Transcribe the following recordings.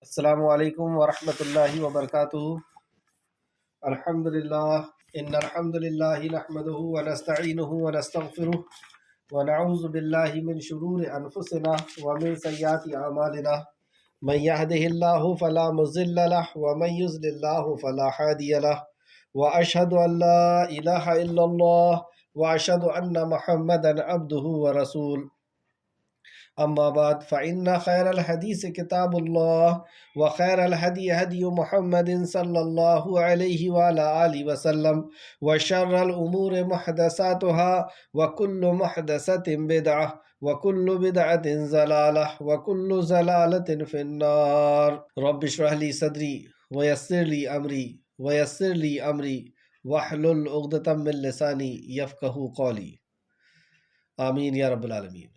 السلام علیکم ورحمۃ اللہ وبرکاتہ۔ الحمدللہ ان الحمدللہ نحمده ونستعینه ونستغفره ونعوذ باللہ من شرور انفسنا ومن سیئات اعمالنا من يهده اللہ فلا مضل له ومن يضلل اللہ فلا هادی له واشهد ان لا الہ الا اللہ واشهد ان محمدا عبده ورسولہ اما بعد فإن خیر الحدیث کتاب اللہ وخیر الہدی ہدی محمد صلی اللہ علیہ وآلہ آلہ وسلم وشر الامور محدثاتها وکل محدثۃ بدعہ وکل بدعۃ ضلالہ وکل ضلالۃ فی النار۔ رب اشرح لی صدری ویسر لی امری واحلل عقدۃ من لسانی یفقہوا قولی، آمین یا رب العالمین۔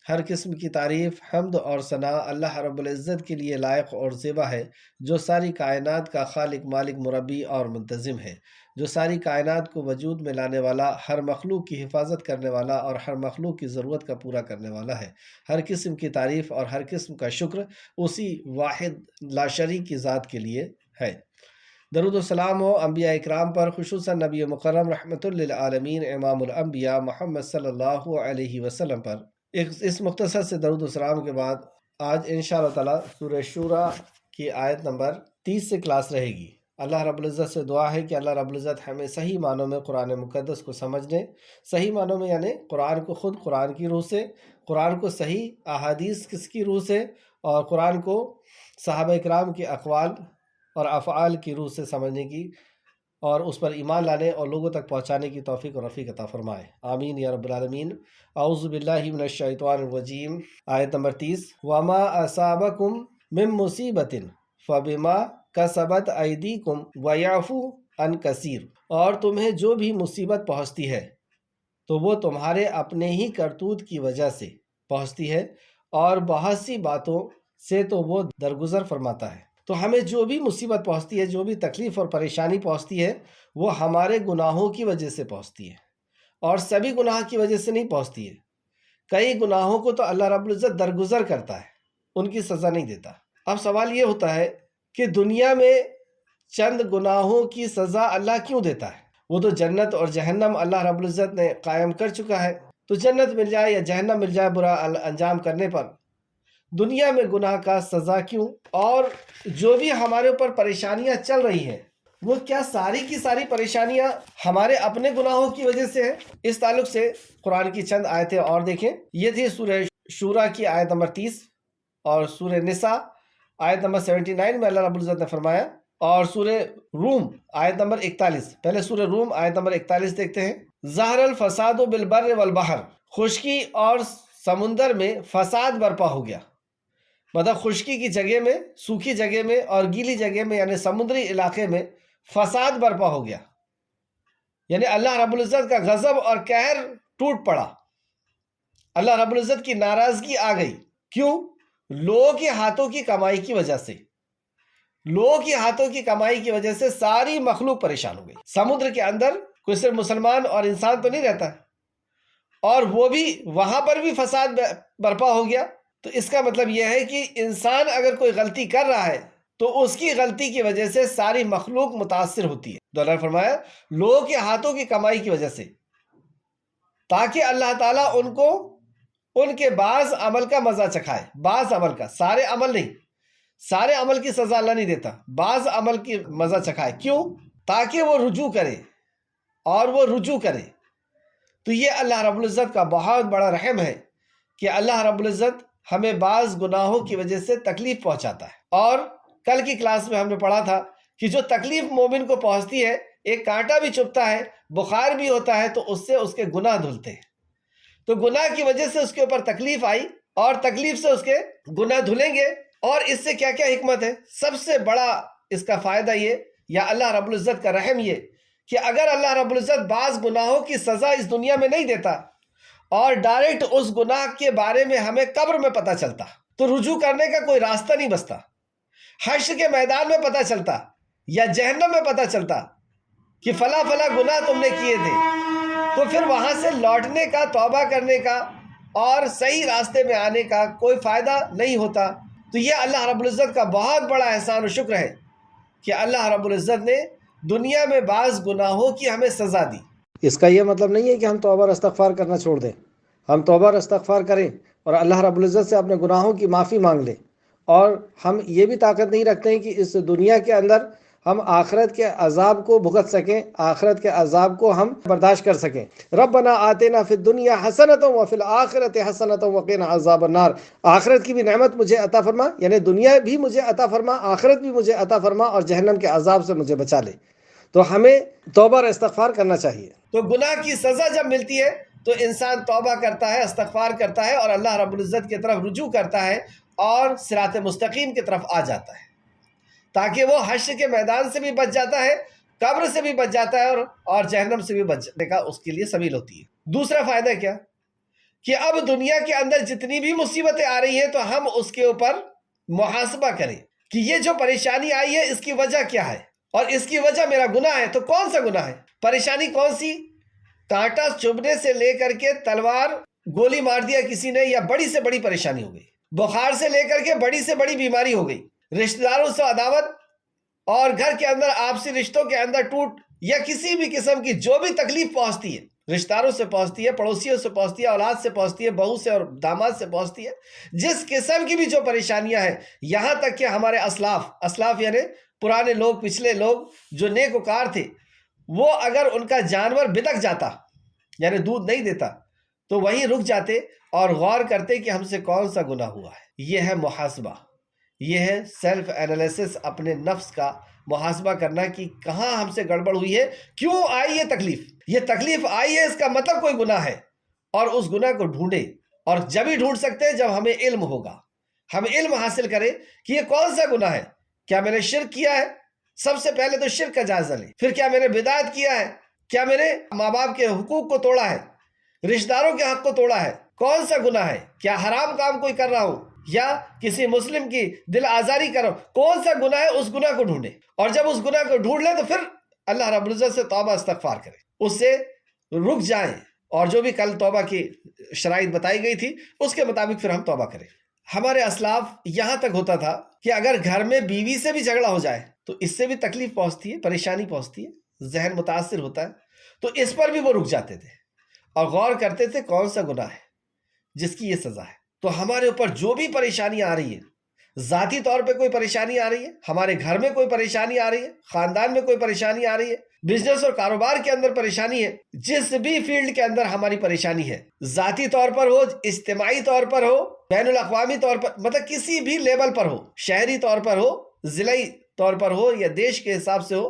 ہر قسم کی تعریف، حمد اور ثناء اللہ رب العزت کے لیے لائق اور زیبا ہے، جو ساری کائنات کا خالق، مالک، مربی اور منتظم ہے، جو ساری کائنات کو وجود میں لانے والا، ہر مخلوق کی حفاظت کرنے والا اور ہر مخلوق کی ضرورت کا پورا کرنے والا ہے۔ ہر قسم کی تعریف اور ہر قسم کا شکر اسی واحد لا شریک کی ذات کے لیے ہے۔ درود و سلام ہو انبیاء اکرام پر، خصوصاً نبی مکرم رحمۃ للعالمین امام الانبیاء محمد صلی اللہ علیہ وسلم پر۔ اس مختصر سے درود و سلام کے بعد آج انشاءاللہ تعالی سورہ شورا کی آیت نمبر 30 سے کلاس رہے گی۔ اللہ رب العزت سے دعا ہے کہ اللہ رب العزت ہمیں صحیح معنوں میں قرآن مقدس کو سمجھنے، صحیح معنوں میں یعنی قرآن کو خود قرآن کی روح سے، قرآن کو صحیح احادیث کس کی روح سے، اور قرآن کو صحابہ اکرام کے اقوال اور افعال کی روح سے سمجھنے کی اور اس پر ایمان لانے اور لوگوں تک پہنچانے کی توفیق اور رفیق عطا فرمائے، آمین یا رب العالمین۔ اعوذ باللہ من الشیطان الرجیم، آیت نمبر 30۔ وما اصابکم من مصیبت فبما کسبت ایدیکم ویعفو عن کثیر، اور تمہیں جو بھی مصیبت پہنچتی ہے تو وہ تمہارے اپنے ہی کرتوت کی وجہ سے پہنچتی ہے، اور بہت سی باتوں سے تو وہ درگزر فرماتا ہے۔ تو ہمیں جو بھی مصیبت پہنچتی ہے، جو بھی تکلیف اور پریشانی پہنچتی ہے، وہ ہمارے گناہوں کی وجہ سے پہنچتی ہے، اور سبھی گناہ کی وجہ سے نہیں پہنچتی ہے۔ کئی گناہوں کو تو اللہ رب العزت درگزر کرتا ہے، ان کی سزا نہیں دیتا۔ اب سوال یہ ہوتا ہے کہ دنیا میں چند گناہوں کی سزا اللہ کیوں دیتا ہے؟ وہ تو جنت اور جہنم اللہ رب العزت نے قائم کر چکا ہے، تو جنت مل جائے یا جہنم مل جائے برا انجام کرنے پر، دنیا میں گناہ کا سزا کیوں؟ اور جو بھی ہمارے اوپر پریشانیاں چل رہی ہیں، وہ کیا ساری کی ساری پریشانیاں ہمارے اپنے گناہوں کی وجہ سے ہیں؟ اس تعلق سے قرآن کی چند آیتیں اور دیکھیں۔ یہ تھی سورہ شورا کی آیت نمبر 30، اور سورہ نساء آیت نمبر 79 میں اللہ رب العزت نے فرمایا، اور سورہ روم آیت نمبر 41۔ پہلے سورہ روم آیت نمبر 41 دیکھتے ہیں۔ ظہر الفساد بالبر والبحر، خشکی اور سمندر میں فساد برپا ہو گیا، مطلب خشکی کی جگہ میں، سوکھی جگہ میں اور گیلی جگہ میں یعنی سمندری علاقے میں فساد برپا ہو گیا، یعنی اللہ رب العزت کا غضب اور قہر ٹوٹ پڑا، اللہ رب العزت کی ناراضگی آ گئی۔ کیوں؟ لوگوں کے ہاتھوں کی کمائی کی وجہ سے، لوگوں کے ہاتھوں کی کمائی کی وجہ سے ساری مخلوق پریشان ہو گئی۔ سمندر کے اندر کوئی صرف مسلمان اور انسان تو نہیں رہتا، اور وہ بھی وہاں پر بھی فساد برپا ہو گیا۔ تو اس کا مطلب یہ ہے کہ انسان اگر کوئی غلطی کر رہا ہے تو اس کی غلطی کی وجہ سے ساری مخلوق متاثر ہوتی ہے۔ تو اللہ نے فرمایا لوگوں کے ہاتھوں کی کمائی کی وجہ سے، تاکہ اللہ تعالیٰ ان کو ان کے بعض عمل کا مزہ چکھائے، بعض عمل کا، سارے عمل نہیں، سارے عمل کی سزا اللہ نہیں دیتا، بعض عمل کی مزہ چکھائے۔ کیوں؟ تاکہ وہ رجوع کرے، اور وہ رجوع کرے۔ تو یہ اللہ رب العزت کا بہت بڑا رحم ہے کہ اللہ رب العزت ہمیں بعض گناہوں کی وجہ سے تکلیف پہنچاتا ہے۔ اور کل کی کلاس میں ہم نے پڑھا تھا کہ جو تکلیف مومن کو پہنچتی ہے، ایک کانٹا بھی چبھتا ہے، بخار بھی ہوتا ہے، تو اس سے اس کے گناہ دھلتے ہیں۔ تو گناہ کی وجہ سے اس کے اوپر تکلیف آئی، اور تکلیف سے اس کے گناہ دھلیں گے۔ اور اس سے کیا کیا حکمت ہے؟ سب سے بڑا اس کا فائدہ یہ، یا اللہ رب العزت کا رحم یہ، کہ اگر اللہ رب العزت بعض گناہوں کی سزا اس دنیا میں نہیں دیتا اور ڈائریکٹ اس گناہ کے بارے میں ہمیں قبر میں پتہ چلتا، تو رجوع کرنے کا کوئی راستہ نہیں بچتا۔ حشر کے میدان میں پتہ چلتا یا جہنم میں پتہ چلتا کہ فلاں فلاں گناہ تم نے کیے تھے، تو پھر وہاں سے لوٹنے کا، توبہ کرنے کا اور صحیح راستے میں آنے کا کوئی فائدہ نہیں ہوتا۔ تو یہ اللہ رب العزت کا بہت بڑا احسان و شکر ہے کہ اللہ رب العزت نے دنیا میں بعض گناہوں کی ہمیں سزا دی۔ اس کا یہ مطلب نہیں ہے کہ ہم توبہ اور استغفار کرنا چھوڑ دیں، ہم توبہ اور استغفار کریں اور اللہ رب العزت سے اپنے گناہوں کی معافی مانگ لیں، اور ہم یہ بھی طاقت نہیں رکھتے ہیں کہ اس دنیا کے اندر ہم آخرت کے عذاب کو بھگت سکیں، آخرت کے عذاب کو ہم برداشت کر سکیں۔ ربنا آتنا فی الدنیا حسنۃ وفی الآخرۃ حسنۃ وقنا عذاب النار، آخرت کی بھی نعمت مجھے عطا فرما، یعنی دنیا بھی مجھے عطا فرما، آخرت بھی مجھے عطا فرما، اور جہنم کے عذاب سے مجھے بچا لے۔ تو ہمیں توبہ اور استغفار کرنا چاہیے۔ تو گناہ کی سزا جب ملتی ہے تو انسان توبہ کرتا ہے، استغفار کرتا ہے، اور اللہ رب العزت کی طرف رجوع کرتا ہے اور صراط مستقیم کی طرف آ جاتا ہے، تاکہ وہ حشر کے میدان سے بھی بچ جاتا ہے، قبر سے بھی بچ جاتا ہے، اور جہنم سے بھی بچنے کا اس کے لیے سبیل ہوتی ہے۔ دوسرا فائدہ کیا کہ اب دنیا کے اندر جتنی بھی مصیبتیں آ رہی ہیں تو ہم اس کے اوپر محاسبہ کریں کہ یہ جو پریشانی آئی ہے اس کی وجہ کیا ہے، اور اس کی وجہ میرا گناہ ہے۔ تو کون سا گناہ ہے؟ پریشانی کون سی؟ کانٹا چبھنے سے لے کر کے تلوار گولی مار دیا کسی نے، یا بڑی سے بڑی پریشانی ہو گئی، بخار سے لے کر کے بڑی سے بڑی بیماری ہو گئی، رشتہ داروں سے عداوت، اور گھر کے اندر آپسی رشتوں کے اندر ٹوٹ، یا کسی بھی قسم کی جو بھی تکلیف پہنچتی ہے، رشتہ داروں سے پہنچتی ہے، پڑوسیوں سے پہنچتی ہے، اولاد سے پہنچتی ہے، بہو سے اور داماد سے پہنچتی ہے، جس قسم کی بھی جو پریشانیاں ہیں، یہاں تک کہ ہمارے اسلاف یعنی پرانے لوگ، پچھلے لوگ جو نیک وکار تھے، وہ اگر ان کا جانور بدک جاتا یعنی دودھ نہیں دیتا تو وہیں رک جاتے اور غور کرتے کہ ہم سے کون سا گناہ ہوا ہے۔ یہ ہے محاسبہ، یہ ہے سیلف انالیسس، اپنے نفس کا محاسبہ کرنا کہ کہاں ہم سے گڑبڑ ہوئی ہے، کیوں آئی یہ تکلیف آئی ہے، اس کا مطلب کوئی گناہ ہے، اور اس گناہ کو ڈھونڈے، اور جب ہی ڈھونڈ سکتے ہیں جب ہمیں علم ہوگا، ہم علم حاصل کریں کہ یہ کون سا گناہ ہے۔ کیا میں نے شرک کیا ہے؟ سب سے پہلے تو شرک کا جائزہ لیں۔ پھر کیا میں نے بدعت کیا ہے؟ کیا میں نے ماں باپ کے حقوق کو توڑا ہے، رشتہ داروں کے حق کو توڑا ہے؟ کون سا گناہ ہے؟ کیا حرام کام کوئی کر رہا ہوں، یا کسی مسلم کی دل آزاری کر رہا ہوں؟ کون سا گناہ ہے؟ اس گناہ کو ڈھونڈے، اور جب اس گناہ کو ڈھونڈ لیں تو پھر اللہ رب العزت سے توبہ استغفار کریں، اس سے رک جائیں، اور جو بھی کل توبہ کی شرائط بتائی گئی تھی اس کے مطابق پھر ہم توبہ کریں۔ ہمارے اسلاف یہاں تک ہوتا تھا کہ اگر گھر میں بیوی سے بھی جھگڑا ہو جائے تو اس سے بھی تکلیف پہنچتی ہے، پریشانی پہنچتی ہے، ذہن متاثر ہوتا ہے، تو اس پر بھی وہ رک جاتے تھے اور غور کرتے تھے کون سا گناہ ہے جس کی یہ سزا ہے۔ تو ہمارے اوپر جو بھی پریشانی آ رہی ہے، ذاتی طور پہ کوئی پریشانی آ رہی ہے، ہمارے گھر میں کوئی پریشانی آ رہی ہے، خاندان میں کوئی پریشانی آ رہی ہے، بزنس اور کاروبار کے اندر پریشانی ہے، جس بھی فیلڈ کے اندر ہماری پریشانی ہے، ذاتی طور پر ہو، اجتماعی طور پر ہو، بین الاقوامی طور پر، مطلب کسی بھی لیول پر ہو، شہری طور پر ہو، ضلعی طور پر ہو، یا دیش کے حساب سے ہو،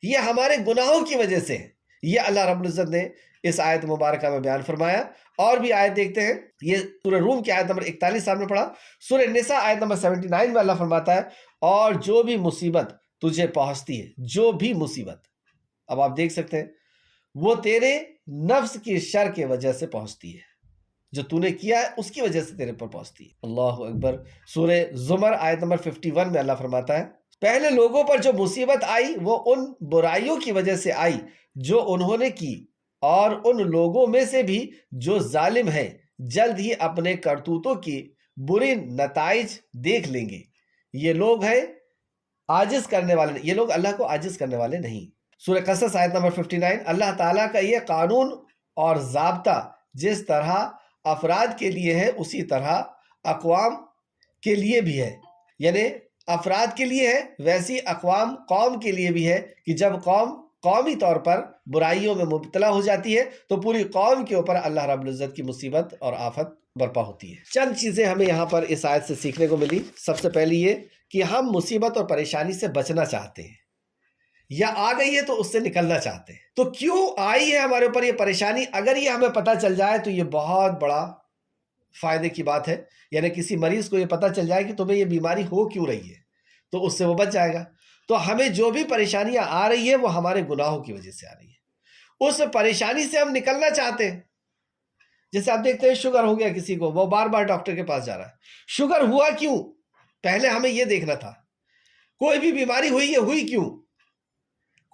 یہ ہمارے گناہوں کی وجہ سے ہے۔ یہ اللہ رب العزت نے اس آیت مبارکہ میں بیان فرمایا۔ اور بھی آیت دیکھتے ہیں، یہ سورہ روم کی آیت نمبر 41 سامنے پڑھا، سورہ نساء آیت نمبر 79 میں اللہ فرماتا ہے، اور جو بھی مصیبت تجھے پہنچتی ہے، جو بھی مصیبت، اب آپ دیکھ سکتے ہیں، وہ تیرے نفس کی شر کی وجہ سے پہنچتی ہے، جو تو نے کیا ہے اس کی وجہ سے تیرے پر پہنچتی ہے۔ اللہ اکبر۔ سورہ زمر آیت نمبر 51 میں اللہ فرماتا ہے، پہلے لوگوں پر جو مصیبت آئی وہ ان برائیوں کی وجہ سے آئی جو انہوں نے کی، اور ان لوگوں میں سے بھی جو ظالم ہیں جلد ہی اپنے کرتوتوں کی بری نتائج دیکھ لیں گے۔ یہ لوگ ہیں عاجز کرنے والے، یہ لوگ اللہ کو عاجز کرنے والے نہیں۔ سورہ قصص آیت نمبر 59، اللہ تعالیٰ کا یہ قانون اور ضابطہ جس طرح افراد کے لیے ہے اسی طرح اقوام کے لیے بھی ہے، یعنی افراد کے لیے ہے ویسی اقوام قوم کے لیے بھی ہے، کہ جب قوم قومی طور پر برائیوں میں مبتلا ہو جاتی ہے تو پوری قوم کے اوپر اللہ رب العزت کی مصیبت اور آفت برپا ہوتی ہے۔ چند چیزیں ہمیں یہاں پر اس آیت سے سیکھنے کو ملی۔ سب سے پہلی یہ کہ ہم مصیبت اور پریشانی سے بچنا چاہتے ہیں، یا آ گئی ہے تو اس سے نکلنا چاہتے ہیں۔ تو کیوں آئی ہے ہمارے اوپر یہ پریشانی، اگر یہ ہمیں پتہ چل جائے تو یہ بہت بڑا فائدے کی بات ہے، یعنی کسی مریض کو یہ پتہ چل جائے کہ تمہیں یہ بیماری ہو کیوں رہی ہے تو اس سے وہ بچ جائے گا۔ تو ہمیں جو بھی پریشانیاں آ رہی ہیں وہ ہمارے گناہوں کی وجہ سے آ رہی ہے، اس پریشانی سے ہم نکلنا چاہتے ہیں۔ جیسے آپ دیکھتے ہیں شوگر ہو گیا کسی کو، وہ بار بار ڈاکٹر کے پاس جا رہا ہے، شوگر ہوا کیوں؟ پہلے ہمیں یہ دیکھنا تھا۔ کوئی بھی بیماری ہوئی ہے، ہوئی کیوں؟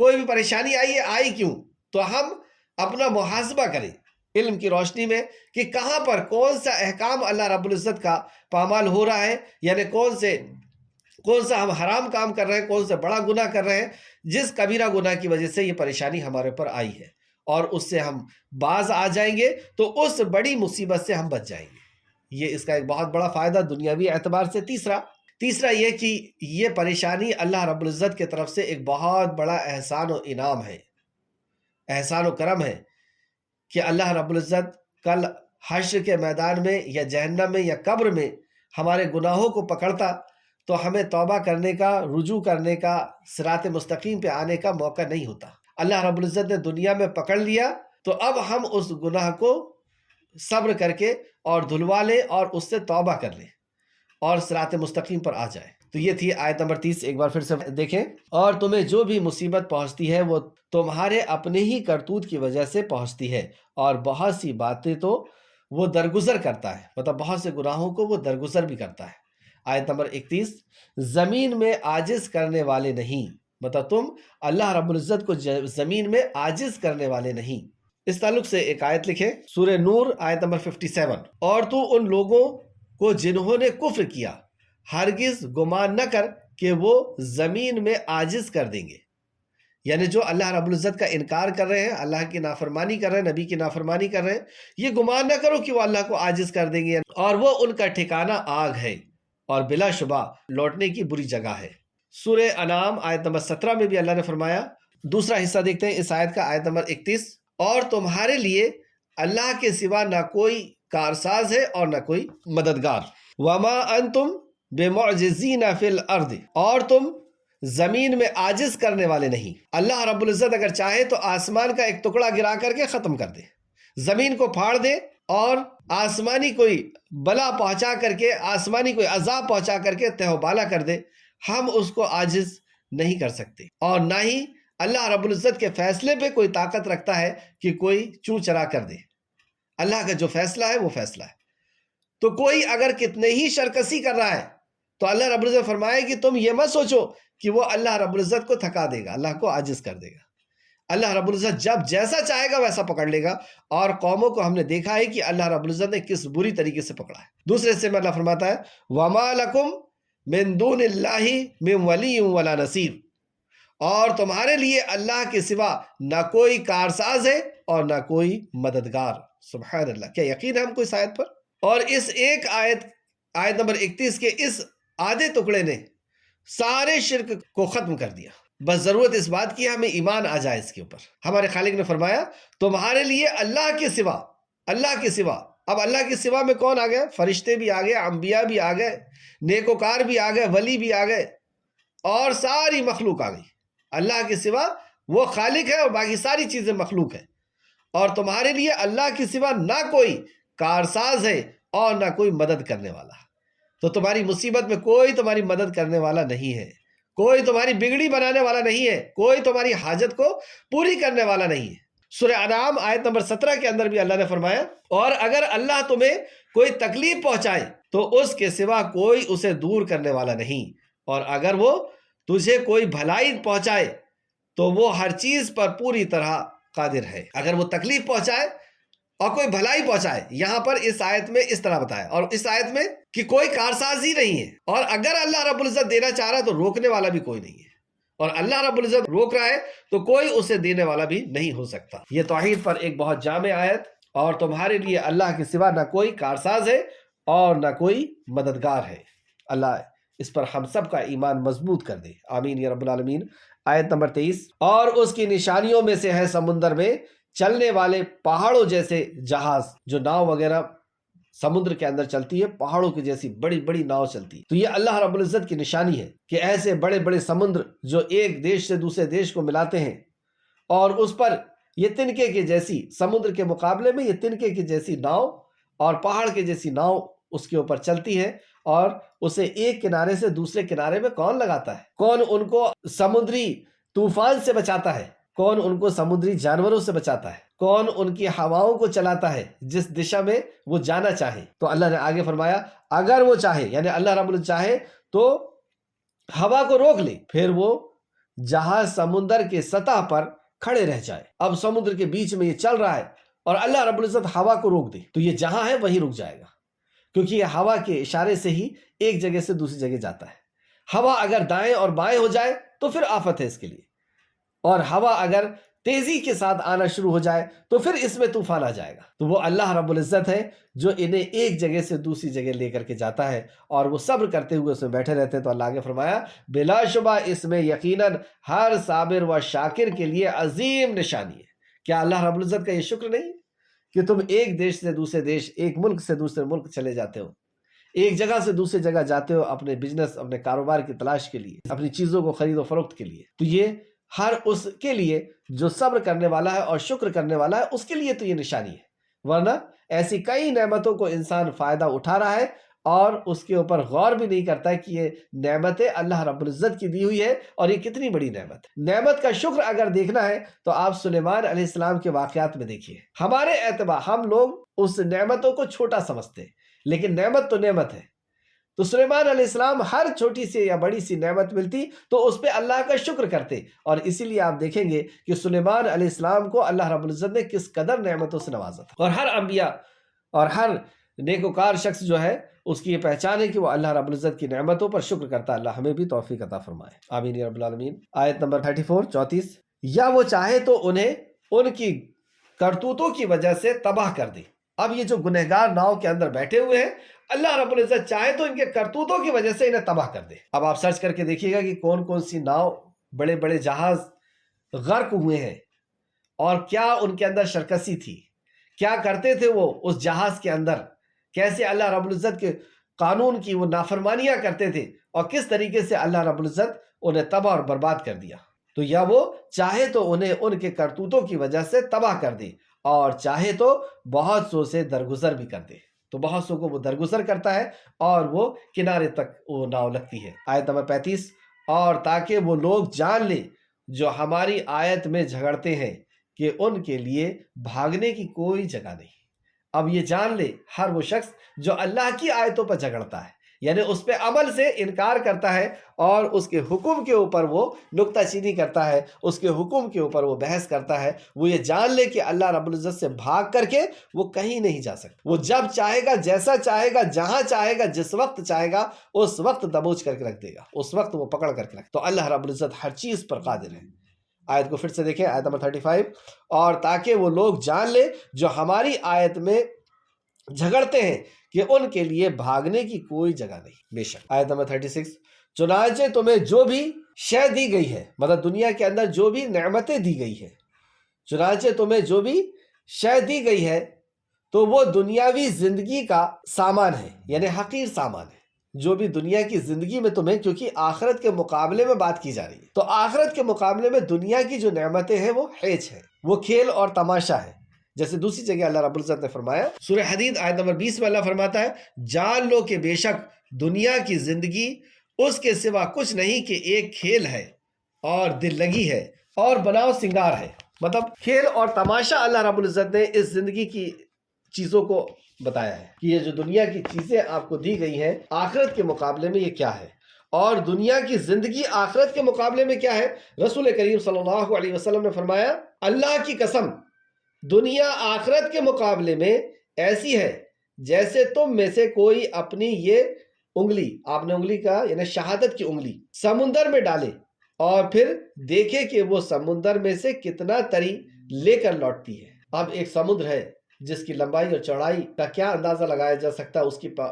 کوئی بھی پریشانی آئی ہے، آئی کیوں؟ تو ہم اپنا محاسبہ کریں علم کی روشنی میں کہ کہاں پر کون سا احکام اللہ رب العزت کا پامال ہو رہا ہے، یعنی کون سا ہم حرام کام کر رہے ہیں، کون سا بڑا گناہ کر رہے ہیں جس کبیرہ گناہ کی وجہ سے یہ پریشانی ہمارے پر آئی ہے، اور اس سے ہم باز آ جائیں گے تو اس بڑی مصیبت سے ہم بچ جائیں گے۔ یہ اس کا ایک بہت بڑا فائدہ دنیاوی اعتبار سے۔ تیسرا یہ کہ یہ پریشانی اللہ رب العزت کی طرف سے ایک بہت بڑا احسان و انعام ہے، احسان و کرم ہے کہ اللہ رب العزت کل حشر کے میدان میں یا جہنم میں یا قبر میں ہمارے گناہوں کو پکڑتا تو ہمیں توبہ کرنے کا، رجوع کرنے کا، صراط مستقیم پہ آنے کا موقع نہیں ہوتا۔ اللہ رب العزت نے دنیا میں پکڑ لیا تو اب ہم اس گناہ کو صبر کر کے اور دھلوا لیں اور اس سے توبہ کر لیں اور صراط مستقیم پر آ جائے۔ تو یہ تھی آیت نمبر 30، ایک بار پھر سے دیکھیں۔ اور تمہیں جو بھی مصیبت پہنچتی ہے وہ تمہارے اپنے ہی کرتوت کی وجہ سے پہنچتی ہے، اور بہت سی باتیں تو وہ درگزر کرتا ہے، مطلب بہت سے گناہوں کو وہ درگزر بھی کرتا ہے۔ آیت نمبر 31، زمین میں عاجز کرنے والے نہیں، مطلب تم اللہ رب العزت کو زمین میں عاجز کرنے والے نہیں۔ اس تعلق سے ایک آیت لکھیں، سورہ نور آیت نمبر 57، اور تو ان لوگوں کو جنہوں نے کفر کیا ہرگز گمان نہ کر کہ وہ زمین میں عاجز کر دیں گے، یعنی جو اللہ رب العزت کا انکار کر رہے ہیں، اللہ کی نافرمانی کر رہے ہیں، نبی کی نافرمانی کر رہے ہیں، یہ گمان نہ کرو کہ وہ اللہ کو عاجز کر دیں گے، اور وہ ان کا ٹھکانہ آگ ہے اور بلا شبہ لوٹنے کی بری جگہ ہے۔ سورہ انعام آیت نمبر 17 میں بھی اللہ نے فرمایا، دوسرا حصہ دیکھتے ہیں اس آیت کا، آیت نمبر 31، اور تمہارے لیے اللہ کے سوا نہ کوئی کارساز ہے اور نہ کوئی مددگار، وما انتم بمعجزین فی الارض، اور تم زمین میں عاجز کرنے والے نہیں۔ اللہ رب العزت اگر چاہے تو آسمان کا ایک ٹکڑا گرا کر کے ختم کر دے، زمین کو پھاڑ دے اور آسمانی کوئی بلا پہنچا کر کے، آسمانی کوئی عذاب پہنچا کر کے تہ و بالا کر دے، ہم اس کو عاجز نہیں کر سکتے، اور نہ ہی اللہ رب العزت کے فیصلے پہ کوئی طاقت رکھتا ہے کہ کوئی چوں چرا کر دے۔ اللہ کا جو فیصلہ ہے وہ فیصلہ ہے۔ تو کوئی اگر کتنے ہی شرکسی کر رہا ہے تو اللہ رب العزت فرمائے کہ تم یہ مت سوچو کہ وہ اللہ رب العزت کو تھکا دے گا، اللہ کو عاجز کر دے گا۔ اللہ رب العزت جب جیسا چاہے گا ویسا پکڑ لے گا، اور قوموں کو ہم نے دیکھا ہے کہ اللہ رب العزت نے کس بری طریقے سے پکڑا ہے۔ دوسرے حصے میں اللہ فرماتا ہے، وَمَا لَكُمْ مِن دُونِ اللَّهِ مِن وَلِيٍّ وَلَا نَصِيرٍ، اور تمہارے لیے اللہ کے سوا نہ کوئی کارساز ہے اور نہ کوئی مددگار۔ سبحان اللہ، کیا یقین ہے ہم کو اس آیت پر؟ اور اس ایک آیت نمبر 31 کے اس آدھے ٹکڑے نے سارے شرک کو ختم کر دیا۔ بس ضرورت اس بات کی ہمیں ایمان آ جائے اس کے اوپر۔ ہمارے خالق نے فرمایا تمہارے لیے اللہ کے سوا، اللہ کے سوا، اب اللہ کے سوا میں کون آ گئے؟ فرشتے بھی آ گئے، انبیاء بھی آ گئے، نیکوکار بھی آ گئے، ولی بھی آ گئے، اور ساری مخلوق آ گئی۔ اللہ کے سوا وہ خالق ہے اور باقی ساری چیزیں مخلوق ہیں، اور تمہارے لیے اللہ کے سوا نہ کوئی کارساز ہے اور نہ کوئی مدد کرنے والا۔ تو تمہاری مصیبت میں کوئی تمہاری مدد کرنے والا نہیں ہے، کوئی تمہاری بگڑی بنانے والا نہیں ہے، کوئی تمہاری حاجت کو پوری کرنے والا نہیں ہے۔ سورہ انعام آیت نمبر 17 کے اندر بھی اللہ نے فرمایا، اور اگر اللہ تمہیں کوئی تکلیف پہنچائے تو اس کے سوا کوئی اسے دور کرنے والا نہیں، اور اگر وہ تجھے کوئی بھلائی پہنچائے تو وہ ہر چیز پر پوری طرح قادر ہے۔ اگر وہ تکلیف پہنچائے اور کوئی بھلائی پہنچائے، یہاں پر اس آیت میں اس طرح بتایا، اور اس آیت میں کہ کوئی کارساز ہی نہیں ہے، اور اگر اللہ رب العزت دینا چاہ رہا ہے تو روکنے والا بھی کوئی نہیں ہے، اور اللہ رب العزت روک رہا ہے تو کوئی اسے دینے والا بھی نہیں ہو سکتا۔ یہ توحید پر ایک بہت جامع آیت، اور تمہارے لیے اللہ کے سوا نہ کوئی کارساز ہے اور نہ کوئی مددگار ہے۔ اللہ اس پر ہم سب کا ایمان مضبوط کر دے، آمین یا رب العالمین۔ آیت نمبر 23، اور اس کی نشانیوں میں سے ہے سمندر میں چلنے والے پہاڑوں جیسے جہاز، جو ناؤ وغیرہ سمندر کے اندر چلتی ہے، پہاڑوں کی جیسی بڑی بڑی ناؤ چلتی ہے۔ تو یہ اللہ رب العزت کی نشانی ہے کہ ایسے بڑے بڑے سمندر جو ایک دیش سے دوسرے دیش کو ملاتے ہیں، اور اس پر یہ تنکے کے جیسی، سمندر کے مقابلے میں یہ تنکے کی جیسی ناؤ اور پہاڑ کے جیسی ناؤ اس کے اوپر چلتی ہے، اور اسے ایک کنارے سے دوسرے کنارے میں کون لگاتا ہے؟ کون ان کو سمندری طوفان سے بچاتا ہے؟ کون ان کو سمندری جانوروں سے بچاتا ہے؟ کون ان کی ہواؤں کو چلاتا ہے جس دشا میں وہ جانا چاہے؟ تو اللہ نے آگے فرمایا، اگر وہ چاہے، یعنی اللہ رب العزت چاہے تو ہوا کو روک لے، پھر وہ جہاز سمندر کے سطح پر کھڑے رہ جائے۔ اب سمندر کے بیچ میں یہ چل رہا ہے، اور اللہ رب العزت ہوا کو روک دے تو یہ جہاں ہے وہیں رک جائے گا، کیونکہ یہ ہوا کے اشارے سے ہی ایک جگہ سے دوسری جگہ جاتا ہے۔ ہوا اگر دائیں اور بائیں ہو جائے تو پھر آفت ہے اس کے لیے، اور ہوا اگر تیزی کے ساتھ آنا شروع ہو جائے تو پھر اس میں طوفان آ جائے گا۔ تو وہ اللہ رب العزت ہے جو انہیں ایک جگہ سے دوسری جگہ لے کر کے جاتا ہے، اور وہ صبر کرتے ہوئے اس میں بیٹھے رہتے ہیں۔ تو اللہ نے فرمایا بلا شبہ اس میں یقیناً ہر صابر و شاکر کے لیے عظیم نشانی ہے۔ کیا اللہ رب العزت کا یہ شکر نہیں کہ تم ایک دیش سے دوسرے دیش، ایک ملک سے دوسرے ملک چلے جاتے ہو، ایک جگہ سے دوسری جگہ جاتے ہو اپنے بزنس، اپنے کاروبار کی تلاش کے لیے، اپنی چیزوں کو خرید و فروخت کے لیے؟ تو یہ ہر اس کے لیے جو صبر کرنے والا ہے اور شکر کرنے والا ہے، اس کے لیے تو یہ نشانی ہے، ورنہ ایسی کئی نعمتوں کو انسان فائدہ اٹھا رہا ہے اور اس کے اوپر غور بھی نہیں کرتا ہے کہ یہ نعمتیں اللہ رب العزت کی دی ہوئی ہے اور یہ کتنی بڑی نعمت ہے۔ نعمت کا شکر اگر دیکھنا ہے تو آپ سلیمان علیہ السلام کے واقعات میں دیکھیے۔ ہمارے اعتبار ہم لوگ اس نعمتوں کو چھوٹا سمجھتے ہیں، لیکن نعمت تو نعمت ہے۔ تو سلیمان علیہ السلام ہر چھوٹی سی یا بڑی سی نعمت ملتی تو اس پہ اللہ کا شکر کرتے، اور اسی لیے آپ دیکھیں گے کہ سلیمان علیہ السلام کو اللہ رب العزت نے کس قدر نعمتوں سے نوازا تھا۔ اور ہر انبیاء اور ہر نیکوکار شخص جو ہے اس کی یہ پہچان ہے کہ وہ اللہ رب العزت کی نعمتوں پر شکر کرتا ہے۔ اللہ ہمیں بھی توفیق عطا فرمائے، آمین یا رب العالمین۔ آیت نمبر 34 یا وہ چاہے تو انہیں ان کی کرتوتوں کی وجہ سے تباہ کر دے۔ اب یہ جو گنہگار ناؤ کے اندر بیٹھے ہوئے ہیں، اللہ رب العزت چاہے تو ان کے کرتوتوں کی وجہ سے انہیں تباہ کر دے۔ اب آپ سرچ کر کے دیکھیے گا کہ کون کون سی ناؤ، بڑے بڑے جہاز غرق ہوئے ہیں، اور کیا ان کے اندر شرکسی تھی، کیا کرتے تھے وہ اس جہاز کے اندر، کیسے اللہ رب العزت کے قانون کی وہ نافرمانیاں کرتے تھے، اور کس طریقے سے اللہ رب العزت انہیں تباہ اور برباد کر دیا۔ تو یا وہ چاہے تو انہیں ان کے کرتوتوں کی وجہ سے تباہ کر دے، اور چاہے تو بہت سو سے درگزر بھی کر دے۔ تو بہت سو کو وہ درگزر کرتا ہے اور وہ کنارے تک وہ ناؤ لگتی ہے۔ آیت نمبر 35 اور تاکہ وہ لوگ جان لیں جو ہماری آیت میں جھگڑتے ہیں کہ ان کے لیے بھاگنے کی کوئی جگہ نہیں۔ اب یہ جان لے ہر وہ شخص جو اللہ کی آیتوں پر جھگڑتا ہے، یعنی اس پہ عمل سے انکار کرتا ہے اور اس کے حکم کے اوپر وہ نکتہ چینی کرتا ہے، اس کے حکم کے اوپر وہ بحث کرتا ہے، وہ یہ جان لے کہ اللہ رب العزت سے بھاگ کر کے وہ کہیں نہیں جا سکتا۔ وہ جب چاہے گا، جیسا چاہے گا، جہاں چاہے گا، جس وقت چاہے گا، اس وقت دبوچ کر کے رکھ دے گا، اس وقت وہ پکڑ کر کے رکھ۔ تو اللہ رب العزت ہر چیز پر قادر ہے۔ آیت کو پھر سے دیکھیں، آیت نمبر 35 اور تاکہ وہ لوگ جان لے جو ہماری آیت میں جھگڑتے ہیں کہ ان کے لیے بھاگنے کی کوئی جگہ نہیں۔ بے شک آیت نمبر 36 چنانچہ تمہیں جو بھی شے دی گئی ہے، مطلب دنیا کے اندر جو بھی نعمتیں دی گئی ہے، چنانچہ تمہیں جو بھی شے دی گئی ہے تو وہ دنیاوی زندگی کا سامان ہے، یعنی حقیر سامان ہے۔ جو بھی دنیا کی زندگی میں تمہیں، کیونکہ آخرت کے مقابلے میں بات کی جا رہی ہے، تو آخرت کے مقابلے میں دنیا کی جو نعمتیں ہیں وہ ہیچ ہے، وہ کھیل اور تماشا ہے۔ جیسے دوسری جگہ اللہ رب العزت نے فرمایا، سورہ حدید آیت نمبر 20 میں اللہ فرماتا ہے جان لو کہ بے شک دنیا کی زندگی اس کے سوا کچھ نہیں کہ ایک کھیل ہے اور دل لگی ہے اور بناؤ سنگار ہے۔ مطلب کھیل اور تماشا اللہ رب العزت نے اس زندگی کی چیزوں کو بتایا ہے کہ یہ جو دنیا کی چیزیں آپ کو دی گئی ہیں آخرت کے مقابلے میں یہ کیا ہے، اور دنیا کی زندگی آخرت کے مقابلے میں کیا ہے۔ رسول کریم صلی اللہ علیہ وسلم نے فرمایا اللہ کی قسم دنیا آخرت کے مقابلے میں ایسی ہے جیسے تم میں سے کوئی اپنی یہ انگلی، آپ نے انگلی کا یعنی شہادت کی انگلی، سمندر میں ڈالے اور پھر دیکھے کہ وہ سمندر میں سے کتنا تری لے کر لوٹتی ہے۔ اب ایک سمندر ہے جس کی لمبائی اور چوڑائی کا کیا اندازہ لگایا جا سکتا ہے،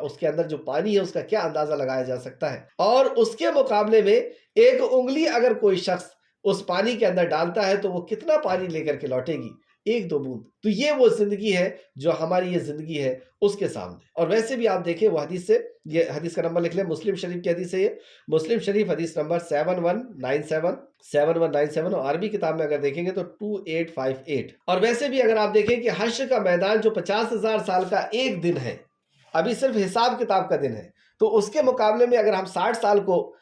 اس کے اندر جو پانی ہے اس کا کیا اندازہ لگایا جا سکتا ہے، اور اس کے مقابلے میں ایک انگلی اگر کوئی شخص اس پانی کے اندر ڈالتا ہے تو وہ کتنا پانی لے کر کے لوٹے گی، ایک دو بوند۔ تو یہ وہ زندگی ہے جو ہماری یہ زندگی ہے اس کے سامنے۔ اور ویسے بھی آپ دیکھیں وہ حدیث سے، یہ حدیث کا نمبر لکھ لیں، مسلم شریف کی حدیث ہے، یہ مسلم شریف حدیث نمبر 7197 اور عربی کتاب میں اگر دیکھیں گے تو 2858۔ اور ویسے بھی اگر آپ دیکھیں کہ حشر کا میدان جو 50,000 سال کا ایک دن ہے، ابھی صرف حساب کتاب کا دن ہے، تو اس کے مقابلے میں اگر ہم 60 سال کو